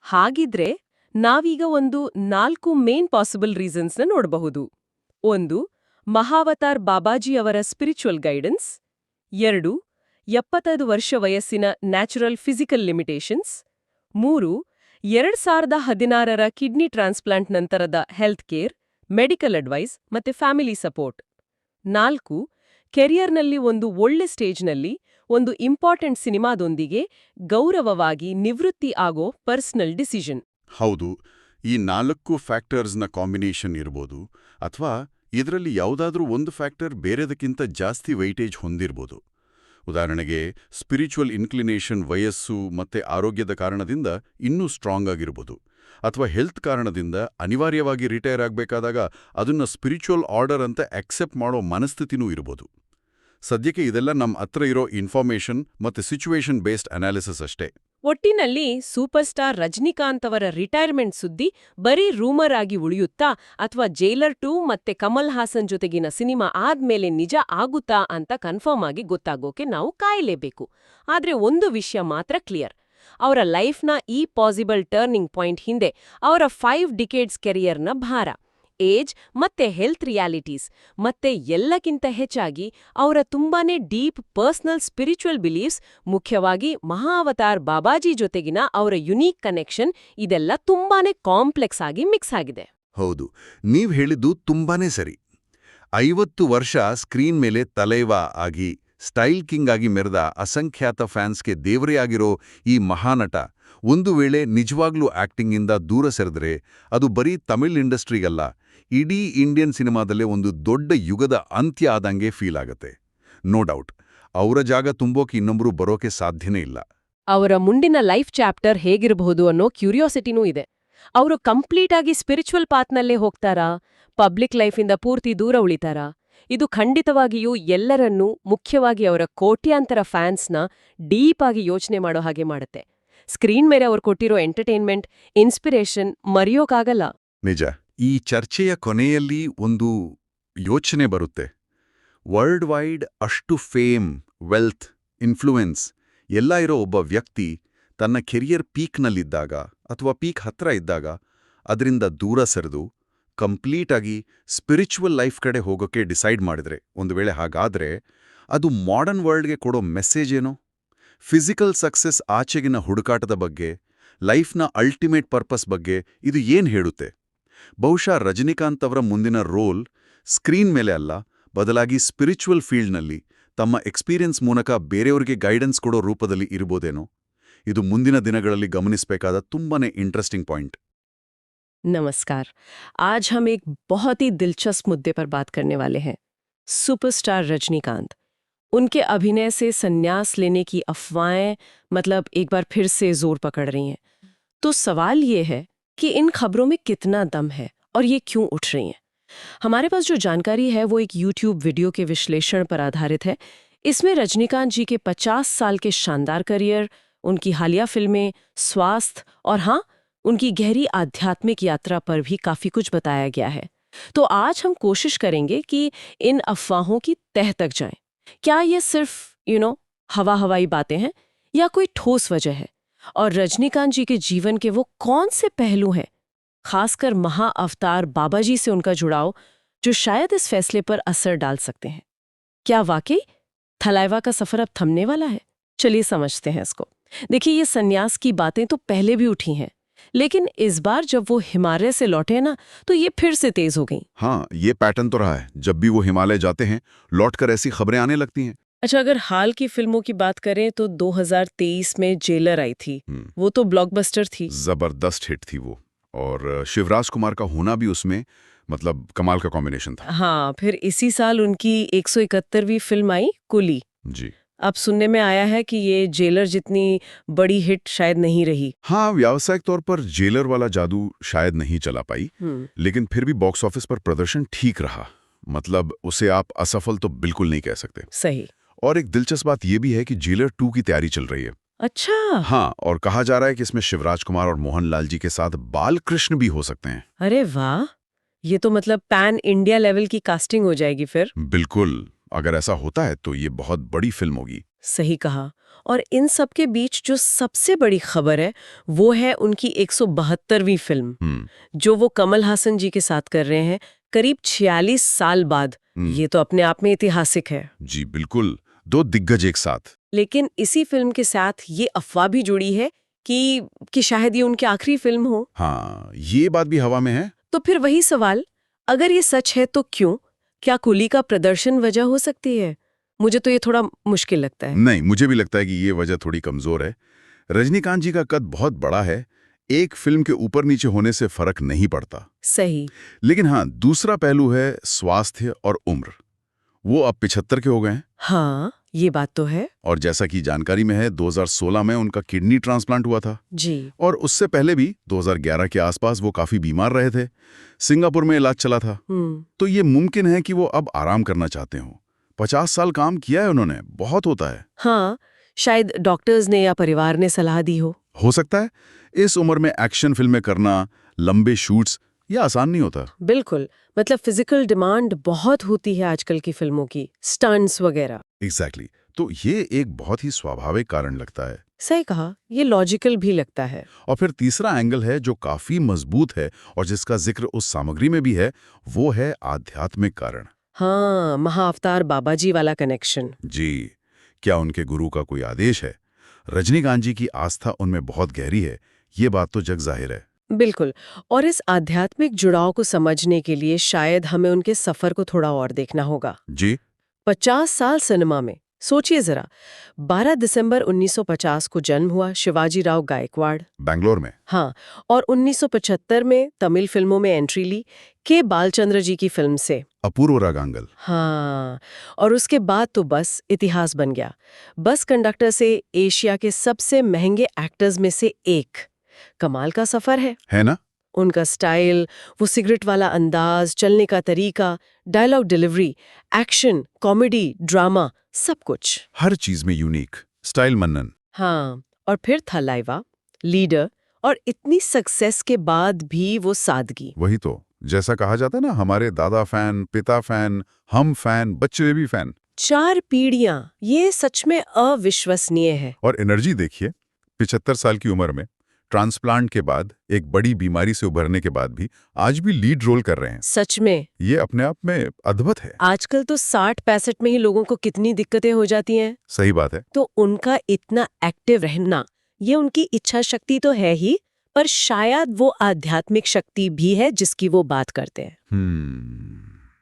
ಹಾಗಿದ್ರೆ ನಾವೀಗ ಒಂದು 4 ಮೇನ್ ಪಾಸಿಬಲ್ ರೀಸನ್ಸ್ನ ನೋಡಬಹುದು. 1. ಮಹಾವತಾರ್ ಬಾಬಾಜಿ ಅವರ ಸ್ಪಿರಿಚುವಲ್ ಗೈಡೆನ್ಸ್. 2. 75 ವರ್ಷ ವಯಸ್ಸಿನ ನ್ಯಾಚುರಲ್ ಫಿಸಿಕಲ್ ಲಿಮಿಟೇಷನ್ಸ್. 3. 2016ರ ಕಿಡ್ನಿ ಟ್ರಾನ್ಸ್ಪ್ಲಾಂಟ್ ನಂತರದ ಹೆಲ್ತ್ ಕೇರ್, ಮೆಡಿಕಲ್ ಅಡ್ವೈಸ್ ಮತ್ತೆ ಫ್ಯಾಮಿಲಿ ಸಪೋರ್ಟ್. 4. ಕೆರಿಯರ್ನಲ್ಲಿ ಒಂದು ಒಳ್ಳೆ ಸ್ಟೇಜ್ನಲ್ಲಿ ಒಂದು ಇಂಪಾರ್ಟೆಂಟ್ ಸಿನಿಮಾದೊಂದಿಗೆ ಗೌರವವಾಗಿ ನಿವೃತ್ತಿ ಆಗೋ ಪರ್ಸನಲ್ ಡಿಸಿಷನ್. ಹೌದು, ಈ 4 ಫ್ಯಾಕ್ಟರ್ಸ್ನ ಕಾಂಬಿನೇಷನ್ ಇರ್ಬೋದು, ಅಥವಾ ಇದರಲ್ಲಿ ಯಾವುದಾದ್ರೂ ಒಂದು ಫ್ಯಾಕ್ಟರ್ ಬೇರೆದಕ್ಕಿಂತ ಜಾಸ್ತಿ ವೈಟೇಜ್ ಹೊಂದಿರ್ಬೋದು. ಉದಾಹರಣೆಗೆ ಸ್ಪಿರಿಚುವಲ್ ಇನ್ಕ್ಲಿನೇಷನ್ ವಯಸ್ಸು ಮತ್ತೆ ಆರೋಗ್ಯದ ಕಾರಣದಿಂದ ಇನ್ನೂ ಸ್ಟ್ರಾಂಗ್ ಆಗಿರ್ಬೋದು, ಅಥವಾ ಹೆಲ್ತ್ ಕಾರಣದಿಂದ ಅನಿವಾರ್ಯವಾಗಿ ರಿಟೈರ್ ಆಗಬೇಕಾದಾಗ ಅದನ್ನ ಸ್ಪಿರಿಚುವಲ್ ಆರ್ಡರ್ ಅಂತ ಅಕ್ಸೆಪ್ಟ್ ಮಾಡೋ ಮನಸ್ಥಿತಿನೂ ಇರ್ಬೋದು. ಸದ್ಯಕ್ಕೆ ಇದೆಲ್ಲ ನಮ್ಮ ಹತ್ರ ಇರೋ ಇನ್ಫಾರ್ಮೇಷನ್ ಮತ್ತೆ ಸಿಚುವೇಶನ್ ಬೇಸ್ಡ್ ಅನಾಲಿಸಿಸ್ ಅಷ್ಟೇ. ಒಟ್ಟಿನಲ್ಲಿ ಸೂಪರ್ ಸ್ಟಾರ್ ರಜನಿಕಾಂತ್ ಅವರ ರಿಟೈರ್ಮೆಂಟ್ ಸುದ್ದಿ ಬರೀ ರೂಮರ್ ಆಗಿ ಉಳಿಯುತ್ತಾ, ಅಥವಾ ಜೈಲರ್ 2 ಮತ್ತೆ ಕಮಲ್ ಹಾಸನ್ ಜೊತೆಗಿನ ಸಿನಿಮಾ ಆದ್ಮೇಲೆ ನಿಜ ಆಗುತ್ತಾ ಅಂತ ಕನ್ಫರ್ಮ್ ಆಗಿ ಗೊತ್ತಾಗೋಕೆ ನಾವು ಕಾಯಲೇಬೇಕು. ಆದ್ರೆ ಒಂದು ವಿಷಯ ಮಾತ್ರ ಕ್ಲಿಯರ್, ಅವರ ಲೈಫ್ನ ಈ ಪಾಸಿಬಲ್ ಟರ್ನಿಂಗ್ ಪಾಯಿಂಟ್ ಹಿಂದೆ ಅವರ 5 ಡಿಕೇಡ್ಸ್ ಕೆರಿಯರ್ನ ಭಾರ, ಏಜ್ ಮತ್ತೆ ಹೆಲ್ತ್ ರಿಯಾಲಿಟೀಸ್, ಮತ್ತೆ ಎಲ್ಲಕ್ಕಿಂತ ಹೆಚ್ಚಾಗಿ ಅವರ ತುಂಬಾನೇ ಡೀಪ್ ಪರ್ಸನಲ್ ಸ್ಪಿರಿಚುವಲ್ ಬಿಲೀಫ್ಸ್, ಮುಖ್ಯವಾಗಿ ಮಹಾವತಾರ್ ಬಾಬಾಜಿ ಜೊತೆಗಿನ ಅವರ ಯುನೀಕ್ ಕನೆಕ್ಷನ್, ಇದೆಲ್ಲ ತುಂಬಾನೇ ಕಾಂಪ್ಲೆಕ್ಸ್ ಆಗಿ ಮಿಕ್ಸ್ ಆಗಿದೆ. ಹೌದು, ನೀವ್ ಹೇಳಿದ್ದು ತುಂಬಾನೇ ಸರಿ. 50 ವರ್ಷ ಸ್ಕ್ರೀನ್ ಮೇಲೆ ತಲೈವಾ ಆಗಿ ಸ್ಟೈಲ್ ಕಿಂಗ್ ಆಗಿ ಮೆರೆದ ಅಸಂಖ್ಯಾತ ಫ್ಯಾನ್ಸ್ಗೆ ದೇವರೇ ಆಗಿರೋ ಈ ಮಹಾನಟ ಒಂದು ವೇಳೆ ನಿಜವಾಗ್ಲೂ ಆಕ್ಟಿಂಗಿಂದ ದೂರ ಸರಿದ್ರೆ ಅದು ಬರೀ ತಮಿಳ್ ಇಂಡಸ್ಟ್ರಿಗಲ್ಲ, ಇಡೀ ಇಂಡಿಯನ್ ಸಿನಿಮಾದಲ್ಲೇ ಒಂದು ದೊಡ್ಡ ಯುಗದ ಅಂತ್ಯ ಆದಂಗೆ ಫೀಲ್ ಆಗತ್ತೆ. ನೋ ಡೌಟ್, ಅವರ ಜಾಗ ತುಂಬೋಕೆ ಇನ್ನೊಬ್ರು ಬರೋಕೆ ಸಾಧ್ಯನೇ ಇಲ್ಲ. ಅವರ ಮುಂದಿನ ಲೈಫ್ ಚಾಪ್ಟರ್ ಹೇಗಿರಬಹುದು ಅನ್ನೋ ಕ್ಯೂರಿಯಾಸಿಟಿನೂ ಇದೆ. ಅವರು ಕಂಪ್ಲೀಟ್ ಆಗಿ ಸ್ಪಿರಿಚುವಲ್ ಪಾತ್ನಲ್ಲೇ ಹೋಗ್ತಾರಾ, ಪಬ್ಲಿಕ್ ಲೈಫಿಂದ ಪೂರ್ತಿ ದೂರ ಉಳಿತಾರಾ? ಇದು ಖಂಡಿತವಾಗಿಯೂ ಎಲ್ಲರನ್ನೂ, ಮುಖ್ಯವಾಗಿ ಅವರ ಕೋಟ್ಯಾಂತರ ಫ್ಯಾನ್ಸ್ನ ಡೀಪ್ ಆಗಿ ಯೋಚನೆ ಮಾಡೋ ಹಾಗೆ ಮಾಡುತ್ತೆ. ಸ್ಕ್ರೀನ್ ಮೇಲೆ ಅವ್ರು ಕೊಟ್ಟಿರೋ ಎಂಟರ್ಟೈನ್ಮೆಂಟ್, ಇನ್ಸ್ಪಿರೇಷನ್ ಮರೆಯೋಕ್ಕಾಗಲ್ಲ. ನಿಜ. ಈ ಚರ್ಚೆಯ ಕೊನೆಯಲ್ಲಿ ಒಂದು ಯೋಚನೆ ಬರುತ್ತೆ. ವರ್ಲ್ಡ್ ವೈಡ್ ಅಷ್ಟು ಫೇಮ್, ವೆಲ್ತ್, ಇನ್ಫ್ಲೂಯೆನ್ಸ್ ಎಲ್ಲ ಇರೋ ಒಬ್ಬ ವ್ಯಕ್ತಿ ತನ್ನ ಕೆರಿಯರ್ ಪೀಕ್ನಲ್ಲಿದ್ದಾಗ ಅಥವಾ ಪೀಕ್ ಹತ್ರ ಇದ್ದಾಗ ಅದರಿಂದ ದೂರ ಸರಿದು ಕಂಪ್ಲೀಟ್ ಆಗಿ ಸ್ಪಿರಿಚುವಲ್ ಲೈಫ್ ಕಡೆ ಹೋಗೋಕೆ ಡಿಸೈಡ್ ಮಾಡಿದ್ರೆ, ಒಂದು ವೇಳೆ ಹಾಗಾದ್ರೆ ಅದು ಮಾಡರ್ನ್ ವರ್ಲ್ಡ್ಗೆ ಕೊಡೋ ಮೆಸೇಜ್ ಏನೋ? ಫಿಸಿಕಲ್ ಸಕ್ಸೆಸ್ ಆಚೆಗಿನ ಹುಡುಕಾಟದ ಬಗ್ಗೆ, ಲೈಫ್ನ ಅಲ್ಟಿಮೇಟ್ ಪರ್ಪಸ್ ಬಗ್ಗೆ ಇದು ಏನ್ ಹೇಳುತ್ತೆ? ಬಹುಶಃ ರಜನಿಕಾಂತ್ ಅವರ ಮುಂದಿನ ರೋಲ್ ಸ್ಕ್ರೀನ್ ಮೇಲೆ ಅಲ್ಲ, ಬದಲಾಗಿ ಸ್ಪಿರಿಚುವಲ್ ಫೀಲ್ಡ್ನಲ್ಲಿ ತಮ್ಮ ಎಕ್ಸ್ಪೀರಿಯನ್ಸ್ ಮೂಲಕ ಬೇರೆಯವರಿಗೆ ಗೈಡೆನ್ಸ್ ಕೊಡೋ ರೂಪದಲ್ಲಿ ಇರ್ಬೋದೇನೋ? ಇದು ಮುಂದಿನ ದಿನಗಳಲ್ಲಿ ಗಮನಿಸಬೇಕಾದ ತುಂಬಾನೇ ಇಂಟ್ರೆಸ್ಟಿಂಗ್ ಪಾಯಿಂಟ್. नमस्कार। आज हम एक बहुत ही दिलचस्प मुद्दे पर बात करने वाले हैं, सुपरस्टार रजनीकांत। उनके अभिनय से संन्यास लेने की अफवाहें एक बार फिर से जोर पकड़ रही हैं। तो सवाल ये है कि इन खबरों में कितना दम है और ये क्यों उठ रही हैं? हमारे पास जो जानकारी है वो एक YouTube वीडियो के विश्लेषण पर आधारित है। इसमें रजनीकांत जी के 50 साल के शानदार करियर, उनकी हालिया फिल्में, स्वास्थ्य और हाँ, उनकी गहरी आध्यात्मिक यात्रा पर भी काफी कुछ बताया गया है। तो आज हम कोशिश करेंगे कि इन अफवाहों की तह तक जाएं। क्या ये सिर्फ हवाई बातें हैं या कोई ठोस वजह है? और रजनीकांत जी के जीवन के वो कौन से पहलू हैं, खासकर महाअवतार बाबा जी से उनका जुड़ाव, जो शायद इस फैसले पर असर डाल सकते हैं? क्या वाकई थलाइवा का सफर अब थमने वाला है? चलिए समझते हैं इसको। देखिए, ये सन्यास की बातें तो पहले भी उठी हैं, लेकिन इस बार जब वो हिमालय से लौटे ना, तो ये फिर से तेज हो गई। हाँ, ये पैटर्न तो रहा है। जब भी वो हिमालय जाते हैं, लौटकर ऐसी खबरें आने लगती हैं। अच्छा, अगर हाल की फिल्मों की बात करें तो 2023 में जेलर आई थी। वो तो ब्लॉकबस्टर थी, जबरदस्त हिट थी वो, और शिवराज कुमार का होना भी उसमें मतलब कमाल का कॉम्बिनेशन था। हाँ, फिर इसी साल उनकी 171वीं फिल्म आई, कुली। जी। अब सुनने में आया है कि ये जेलर जितनी बड़ी हिट शायद नहीं रही। हाँ, व्यावसायिक तौर पर जेलर वाला जादू शायद नहीं चला पाई, लेकिन फिर भी बॉक्स ऑफिस पर प्रदर्शन ठीक रहा। मतलब उसे आप असफल तो बिल्कुल नहीं कह सकते। सही। और एक दिलचस्प बात यह भी है कि जेलर 2 की तैयारी चल रही है। अच्छा। हाँ, और कहा जा रहा है कि इसमें शिवराज कुमार और मोहनलाल जी के साथ बालकृष्ण भी हो सकते हैं। अरे वाह, ये तो मतलब पैन इंडिया लेवल की कास्टिंग हो जाएगी फिर। बिल्कुल, अगर ऐसा होता है तो ये बहुत बड़ी फिल्म होगी। सही कहा। और इन सब के बीच जो सबसे बड़ी खबर है वो है उनकी 172वीं फिल्म, जो वो कमल हासन जी के साथ कर रहे हैं करीब 46 साल बाद। ये तो अपने आप में ऐतिहासिक है। जी बिल्कुल, 2 दिग्गज एक साथ। लेकिन इसी फिल्म के साथ ये अफवाह भी जुड़ी है कि शायद ये उनकी आखिरी फिल्म हो। हाँ, ये बात भी हवा में है। तो फिर वही सवाल, अगर ये सच है तो क्यों? क्या कुली का प्रदर्शन वजह हो सकती है? मुझे तो ये थोड़ा मुश्किल लगता है। नहीं, मुझे भी लगता है कि ये वजह थोड़ी कमजोर है। रजनीकांत जी का कद बहुत बड़ा है, एक फिल्म के ऊपर नीचे होने से फर्क नहीं पड़ता। सही। लेकिन हाँ, दूसरा पहलू है स्वास्थ्य और उम्र। वो अब 75 के हो गए हैं। हाँ, ये बात तो है। और जैसा कि जानकारी में है, 2016 में उनका किडनी ट्रांसप्लांट हुआ था। जी। और उससे पहले भी 2011 के आसपास वो काफी बीमार रहे थे। सिंगापुर में इलाज चला था। तो ये मुमकिन है कि वो अब आराम करना चाहते हो। 50 साल काम किया है उन्होंने, बहुत होता है। हाँ, शायद डॉक्टर्स ने या परिवार ने सलाह दी हो सकता है। इस उम्र में एक्शन फिल्में करना, लंबे शूट्स, ये आसान नहीं होता। बिल्कुल, मतलब फिजिकल डिमांड बहुत होती है आजकल की फिल्मों की, स्टंट्स वगैरह। एग्जैक्टली। तो ये एक बहुत ही स्वाभाविक कारण लगता है। सही कहा, ये लॉजिकल भी लगता है। और फिर तीसरा एंगल है जो काफी मजबूत है और जिसका जिक्र उस सामग्री में भी है, वो है आध्यात्मिक कारण। हाँ, महाअवतार बाबा जी वाला कनेक्शन। जी, क्या उनके गुरु का कोई आदेश है? रजनीकांत जी की आस्था उनमें बहुत गहरी है, ये बात तो जग जाहिर है। बिल्कुल। और इस आध्यात्मिक जुड़ाव को समझने के लिए शायद हमें उनके सफर को थोड़ा और देखना होगा। जी। 50 साल सिनेमा में, सोचिए जरा। 12 दिसंबर 1950 को जन्म हुआ शिवाजी राव गायकवाड़, बैंगलोर में। हाँ, और 1975 में तमिल फिल्मों में एंट्री ली, के बालचंद्र जी की फिल्म से। अपूर्व रागांगल। हाँ, और उसके बाद तो बस इतिहास बन गया। बस कंडक्टर से एशिया के सबसे महंगे एक्टर्स में से एक। कमाल का सफर है ना? उनका स्टाइल, वो सिगरेट वाला अंदाज, चलने का तरीका, dialogue delivery, action, comedy, drama, सब कुछ। हर चीज में यूनिक, स्टाइल मन्नन। हाँ, और फिर थलाइवा, लीडर, और इतनी सक्सेस के बाद भी वो सादगी। वही तो, जैसा कहा जाता है ना, हमारे दादा फैन, पिता फैन, हम फैन, बच्चे भी फैन। 4 पीढ़ियां, ये सच में अविश्वसनीय है। और एनर्जी देखिए, 75 साल की उम्र में, ट्रांसप्लांट के बाद, एक बड़ी बीमारी से उभरने के बाद भी आज भी लीड रोल कर रहे हैं। सच में ये अपने आप में अद्भुत है। आजकल तो 60-65 में ही लोगों को कितनी दिक्कतें हो जाती हैं। सही बात है। तो उनका इतना एक्टिव रहना, ये उनकी इच्छा शक्ति तो है ही, पर शायद वो आध्यात्मिक शक्ति भी है जिसकी वो बात करते हैं।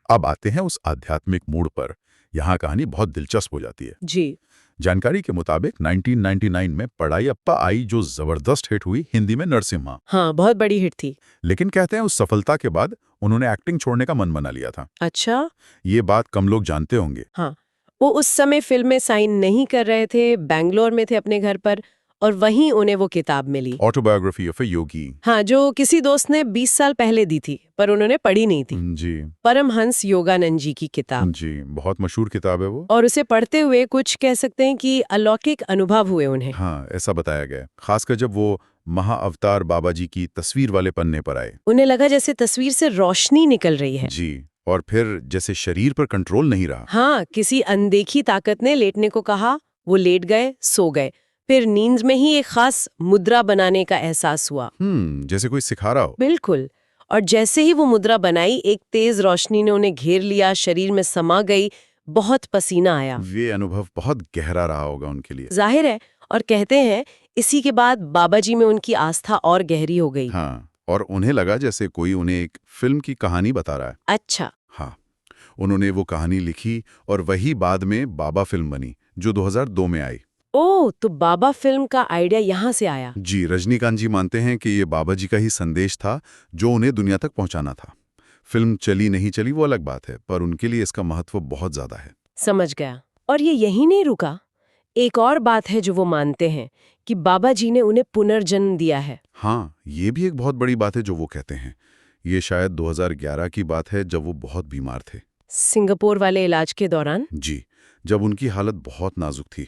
अब आते हैं उस आध्यात्मिक मूड पर। यहाँ कहानी बहुत दिलचस्प हो जाती है। जी। जानकारी के मुताबिक 1999 में पढ़ाईयप्पा आई, जो जबरदस्त हिट हुई हिंदी में नरसिम्हा। हाँ, बहुत बड़ी हिट थी। लेकिन कहते हैं उस सफलता के बाद उन्होंने एक्टिंग छोड़ने का मन बना लिया था। अच्छा, ये बात कम लोग जानते होंगे। हाँ, वो उस समय फिल्म में साइन नहीं कर रहे थे, बैंगलोर में थे अपने घर पर, और वहीं उन्हें वो किताब मिली। ऑटोबायोग्राफी ऑफ ए योगी। हाँ, जो किसी दोस्त ने 20 साल पहले दी थी, पर उन्होंने पढ़ी नहीं थी। जी परमहंस योगानंद जी की किताब। जी, बहुत मशहूर किताब है वो। और उसे पढ़ते हुए कुछ कह सकते हैं कि अलौकिक अनुभव हुए उन्हें। हाँ, ऐसा बताया गया, खासकर जब वो महाअवतार बाबा जी की तस्वीर वाले पन्ने पर आए। उन्हें लगा जैसे तस्वीर से रोशनी निकल रही है। जी, और फिर जैसे शरीर पर कंट्रोल नहीं रहा। हाँ, किसी अनदेखी ताकत ने लेटने को कहा, वो लेट गए, सो गए। फिर नींद में ही एक खास मुद्रा बनाने का एहसास हुआ। जैसे कोई सिखा रहा हो। बिल्कुल। और जैसे ही वो मुद्रा बनाई, एक तेज रोशनी ने उन्हें घेर लिया, शरीर में समा गई, बहुत पसीना आया। ये अनुभव बहुत गहरा रहा होगा उनके लिए। जाहिर है, और कहते हैं इसी के बाद बाबा जी में उनकी आस्था और गहरी हो गई। हाँ, और उन्हें लगा जैसे कोई उन्हें एक फिल्म की कहानी बता रहा है। अच्छा। हाँ, उन्होंने वो कहानी लिखी और वही बाद में बाबा फिल्म बनी, जो 2002 में आई। ओह, तो बाबा फिल्म का आइडिया यहाँ से आया। जी, रजनीकांत जी मानते हैं कि ये बाबा जी का ही संदेश था जो उन्हें दुनिया तक पहुंचाना था। फिल्म चली नहीं चली वो अलग बात है, पर उनके लिए इसका महत्व बहुत ज्यादा है। समझ गया। और ये यही नहीं रुका, एक और बात है जो वो मानते हैं कि बाबा जी ने उन्हें पुनर्जन्म दिया है। हाँ, ये भी एक बहुत बड़ी बात है जो वो कहते हैं। ये शायद 2011 की बात है, जब वो बहुत बीमार थे। सिंगापुर वाले इलाज के दौरान। जी, जब उनकी हालत बहुत नाजुक थी।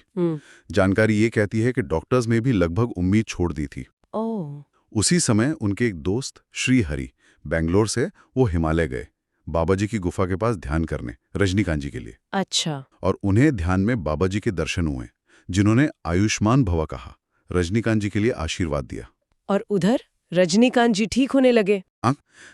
जानकारी ये कहती है कि डॉक्टर्स ने भी लगभग उम्मीद छोड़ दी थी। ओह। उसी समय उनके एक दोस्त श्री हरि बेंगलोर से वो हिमालय गए बाबा जी की गुफा के पास ध्यान करने, रजनीकांत जी के लिए। अच्छा। और उन्हें ध्यान में बाबा जी के दर्शन हुए, जिन्होंने आयुष्मान भव कहा, रजनीकांत जी के लिए आशीर्वाद दिया। और उधर रजनीकांत जी ठीक होने लगे।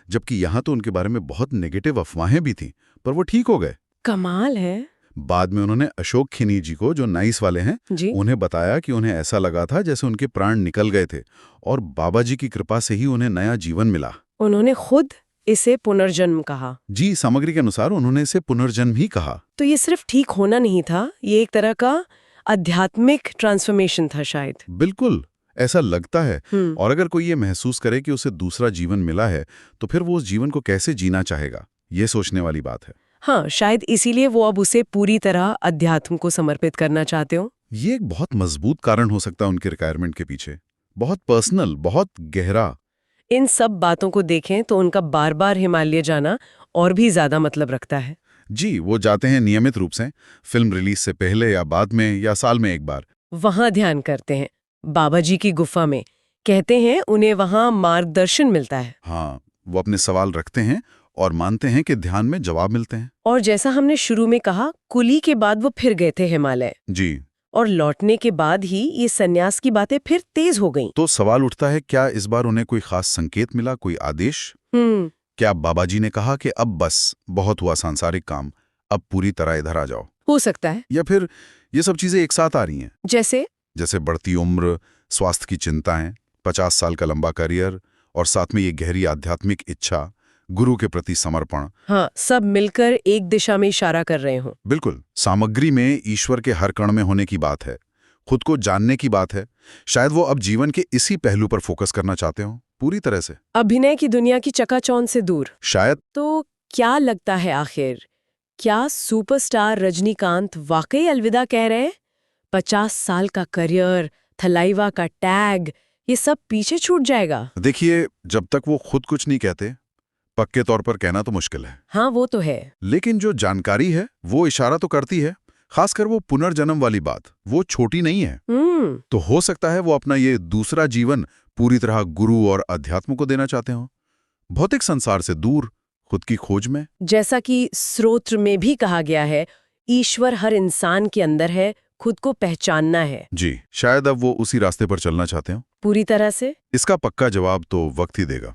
जबकि यहाँ तो उनके बारे में बहुत नेगेटिव अफवाहें भी थीं, पर वो ठीक हो गए। कमाल है। बाद में उन्होंने अशोक खिनी जी को, जो नाइस वाले हैं, उन्हें बताया कि उन्हें ऐसा लगा था जैसे उनके प्राण निकल गए थे, और बाबा जी की कृपा से ही उन्हें नया जीवन मिला। उन्होंने खुद इसे पुनर्जन्म कहा। जी, सामग्री के अनुसार उन्होंने इसे पुनर्जन्म ही कहा। तो ये सिर्फ ठीक होना नहीं था, ये एक तरह का आध्यात्मिक ट्रांसफॉर्मेशन था शायद। बिल्कुल, ऐसा लगता है। और अगर कोई ये महसूस करे कि उसे दूसरा जीवन मिला है, तो फिर वो उस जीवन को कैसे जीना चाहेगा, ये सोचने वाली बात है। हाँ, शायद इसीलिए वो अब उसे पूरी तरह अध्यात्म को समर्पित करना चाहते हो। ये एक बहुत मजबूत कारण हो सकता है उनके रिटायरमेंट के पीछे। बहुत पर्सनल, बहुत गहरा। इन सब बातों को देखें तो उनका बार बार हिमालय जाना और भी ज्यादा मतलब रखता है। जी, वो जाते हैं नियमित रूप से, फिल्म रिलीज से पहले या बाद में या साल में एक बार। वहां ध्यान करते हैं, बाबा जी की गुफा में। कहते हैं उन्हें वहां मार्गदर्शन मिलता है। हाँ, वो अपने सवाल रखते हैं और मानते हैं कि ध्यान में जवाब मिलते हैं। और जैसा हमने शुरू में कहा, कुली के बाद वो फिर गए थे हिमालय। जी। और लौटने के बाद ही ये सन्यास की बातें फिर तेज हो गईं। तो सवाल उठता है, क्या इस बार उन्हें कोई खास संकेत मिला, कोई आदेश? क्या बाबा जी ने कहा कि अब बस बहुत हुआ सांसारिक काम, अब पूरी तरह इधर आ जाओ? हो सकता है। या फिर ये सब चीजें एक साथ आ रही हैं? जैसे बढ़ती उम्र, स्वास्थ्य की चिंताएं, 50 साल का लंबा करियर, और साथ में ये गहरी आध्यात्मिक इच्छा, गुरु के प्रति समर्पण। हाँ, सब मिलकर एक दिशा में इशारा कर रहे हो। बिल्कुल, सामग्री में ईश्वर के हर कण में होने की बात है, खुद को जानने की बात है। शायद वो अब जीवन के इसी पहलू पर फोकस करना चाहते हो, पूरी तरह से अभिनय की दुनिया की चकाचौंध से दूर। शायद। तो क्या लगता है आखिर, क्या सुपरस्टार रजनीकांत वाकई अलविदा कह रहे हैं? 50 साल का करियर, थलाइवा का टैग, ये सब पीछे छूट जाएगा? देखिए, जब तक वो खुद कुछ नहीं कहते, पक्के तौर पर कहना तो मुश्किल है। हाँ, वो तो है। लेकिन जो जानकारी है वो इशारा तो करती है, खासकर वो पुनर्जन्म वाली बात, वो छोटी नहीं है। तो हो सकता है वो अपना ये दूसरा जीवन पूरी तरह गुरु और अध्यात्म को देना चाहते हो, भौतिक संसार से दूर, खुद की खोज में। जैसा कि स्रोत्र में भी कहा गया है, ईश्वर हर इंसान के अंदर है, खुद को पहचानना है। जी, शायद अब वो उसी रास्ते पर चलना चाहते हो। पूरी तरह से? इसका पक्का जवाब तो वक्त ही देगा,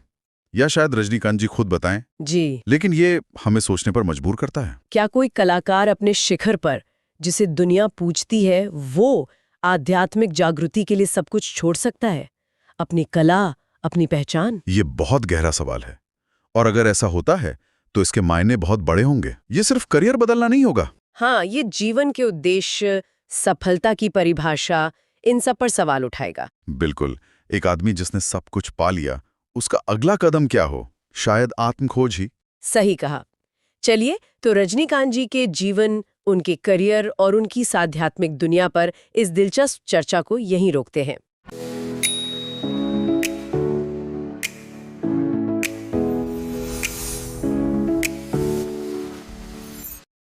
या शायद रजनीकांत जी खुद बताएं। जी। लेकिन ये हमें सोचने पर मजबूर करता है। क्या कोई कलाकार अपने शिखर पर, जिसे दुनिया पूजती है, वो आध्यात्मिक जागृति के लिए सब कुछ छोड़ सकता है? अपनी कला, अपनी पहचान? ये बहुत गहरा सवाल है, और अगर ऐसा होता है तो इसके मायने बहुत बड़े होंगे। ये सिर्फ करियर बदलना नहीं होगा। हाँ, ये जीवन के उद्देश्य, सफलता की परिभाषा, इन सब पर सवाल उठाएगा। बिल्कुल, एक आदमी जिसने सब कुछ पा लिया, उसका अगला कदम क्या हो? शायद आत्मखोज ही। सही कहा। चलिए, तो रजनीकांत जी के जीवन, उनके करियर और उनकी आध्यात्मिक दुनिया पर इस दिलचस्प चर्चा को यहीं रोकते हैं।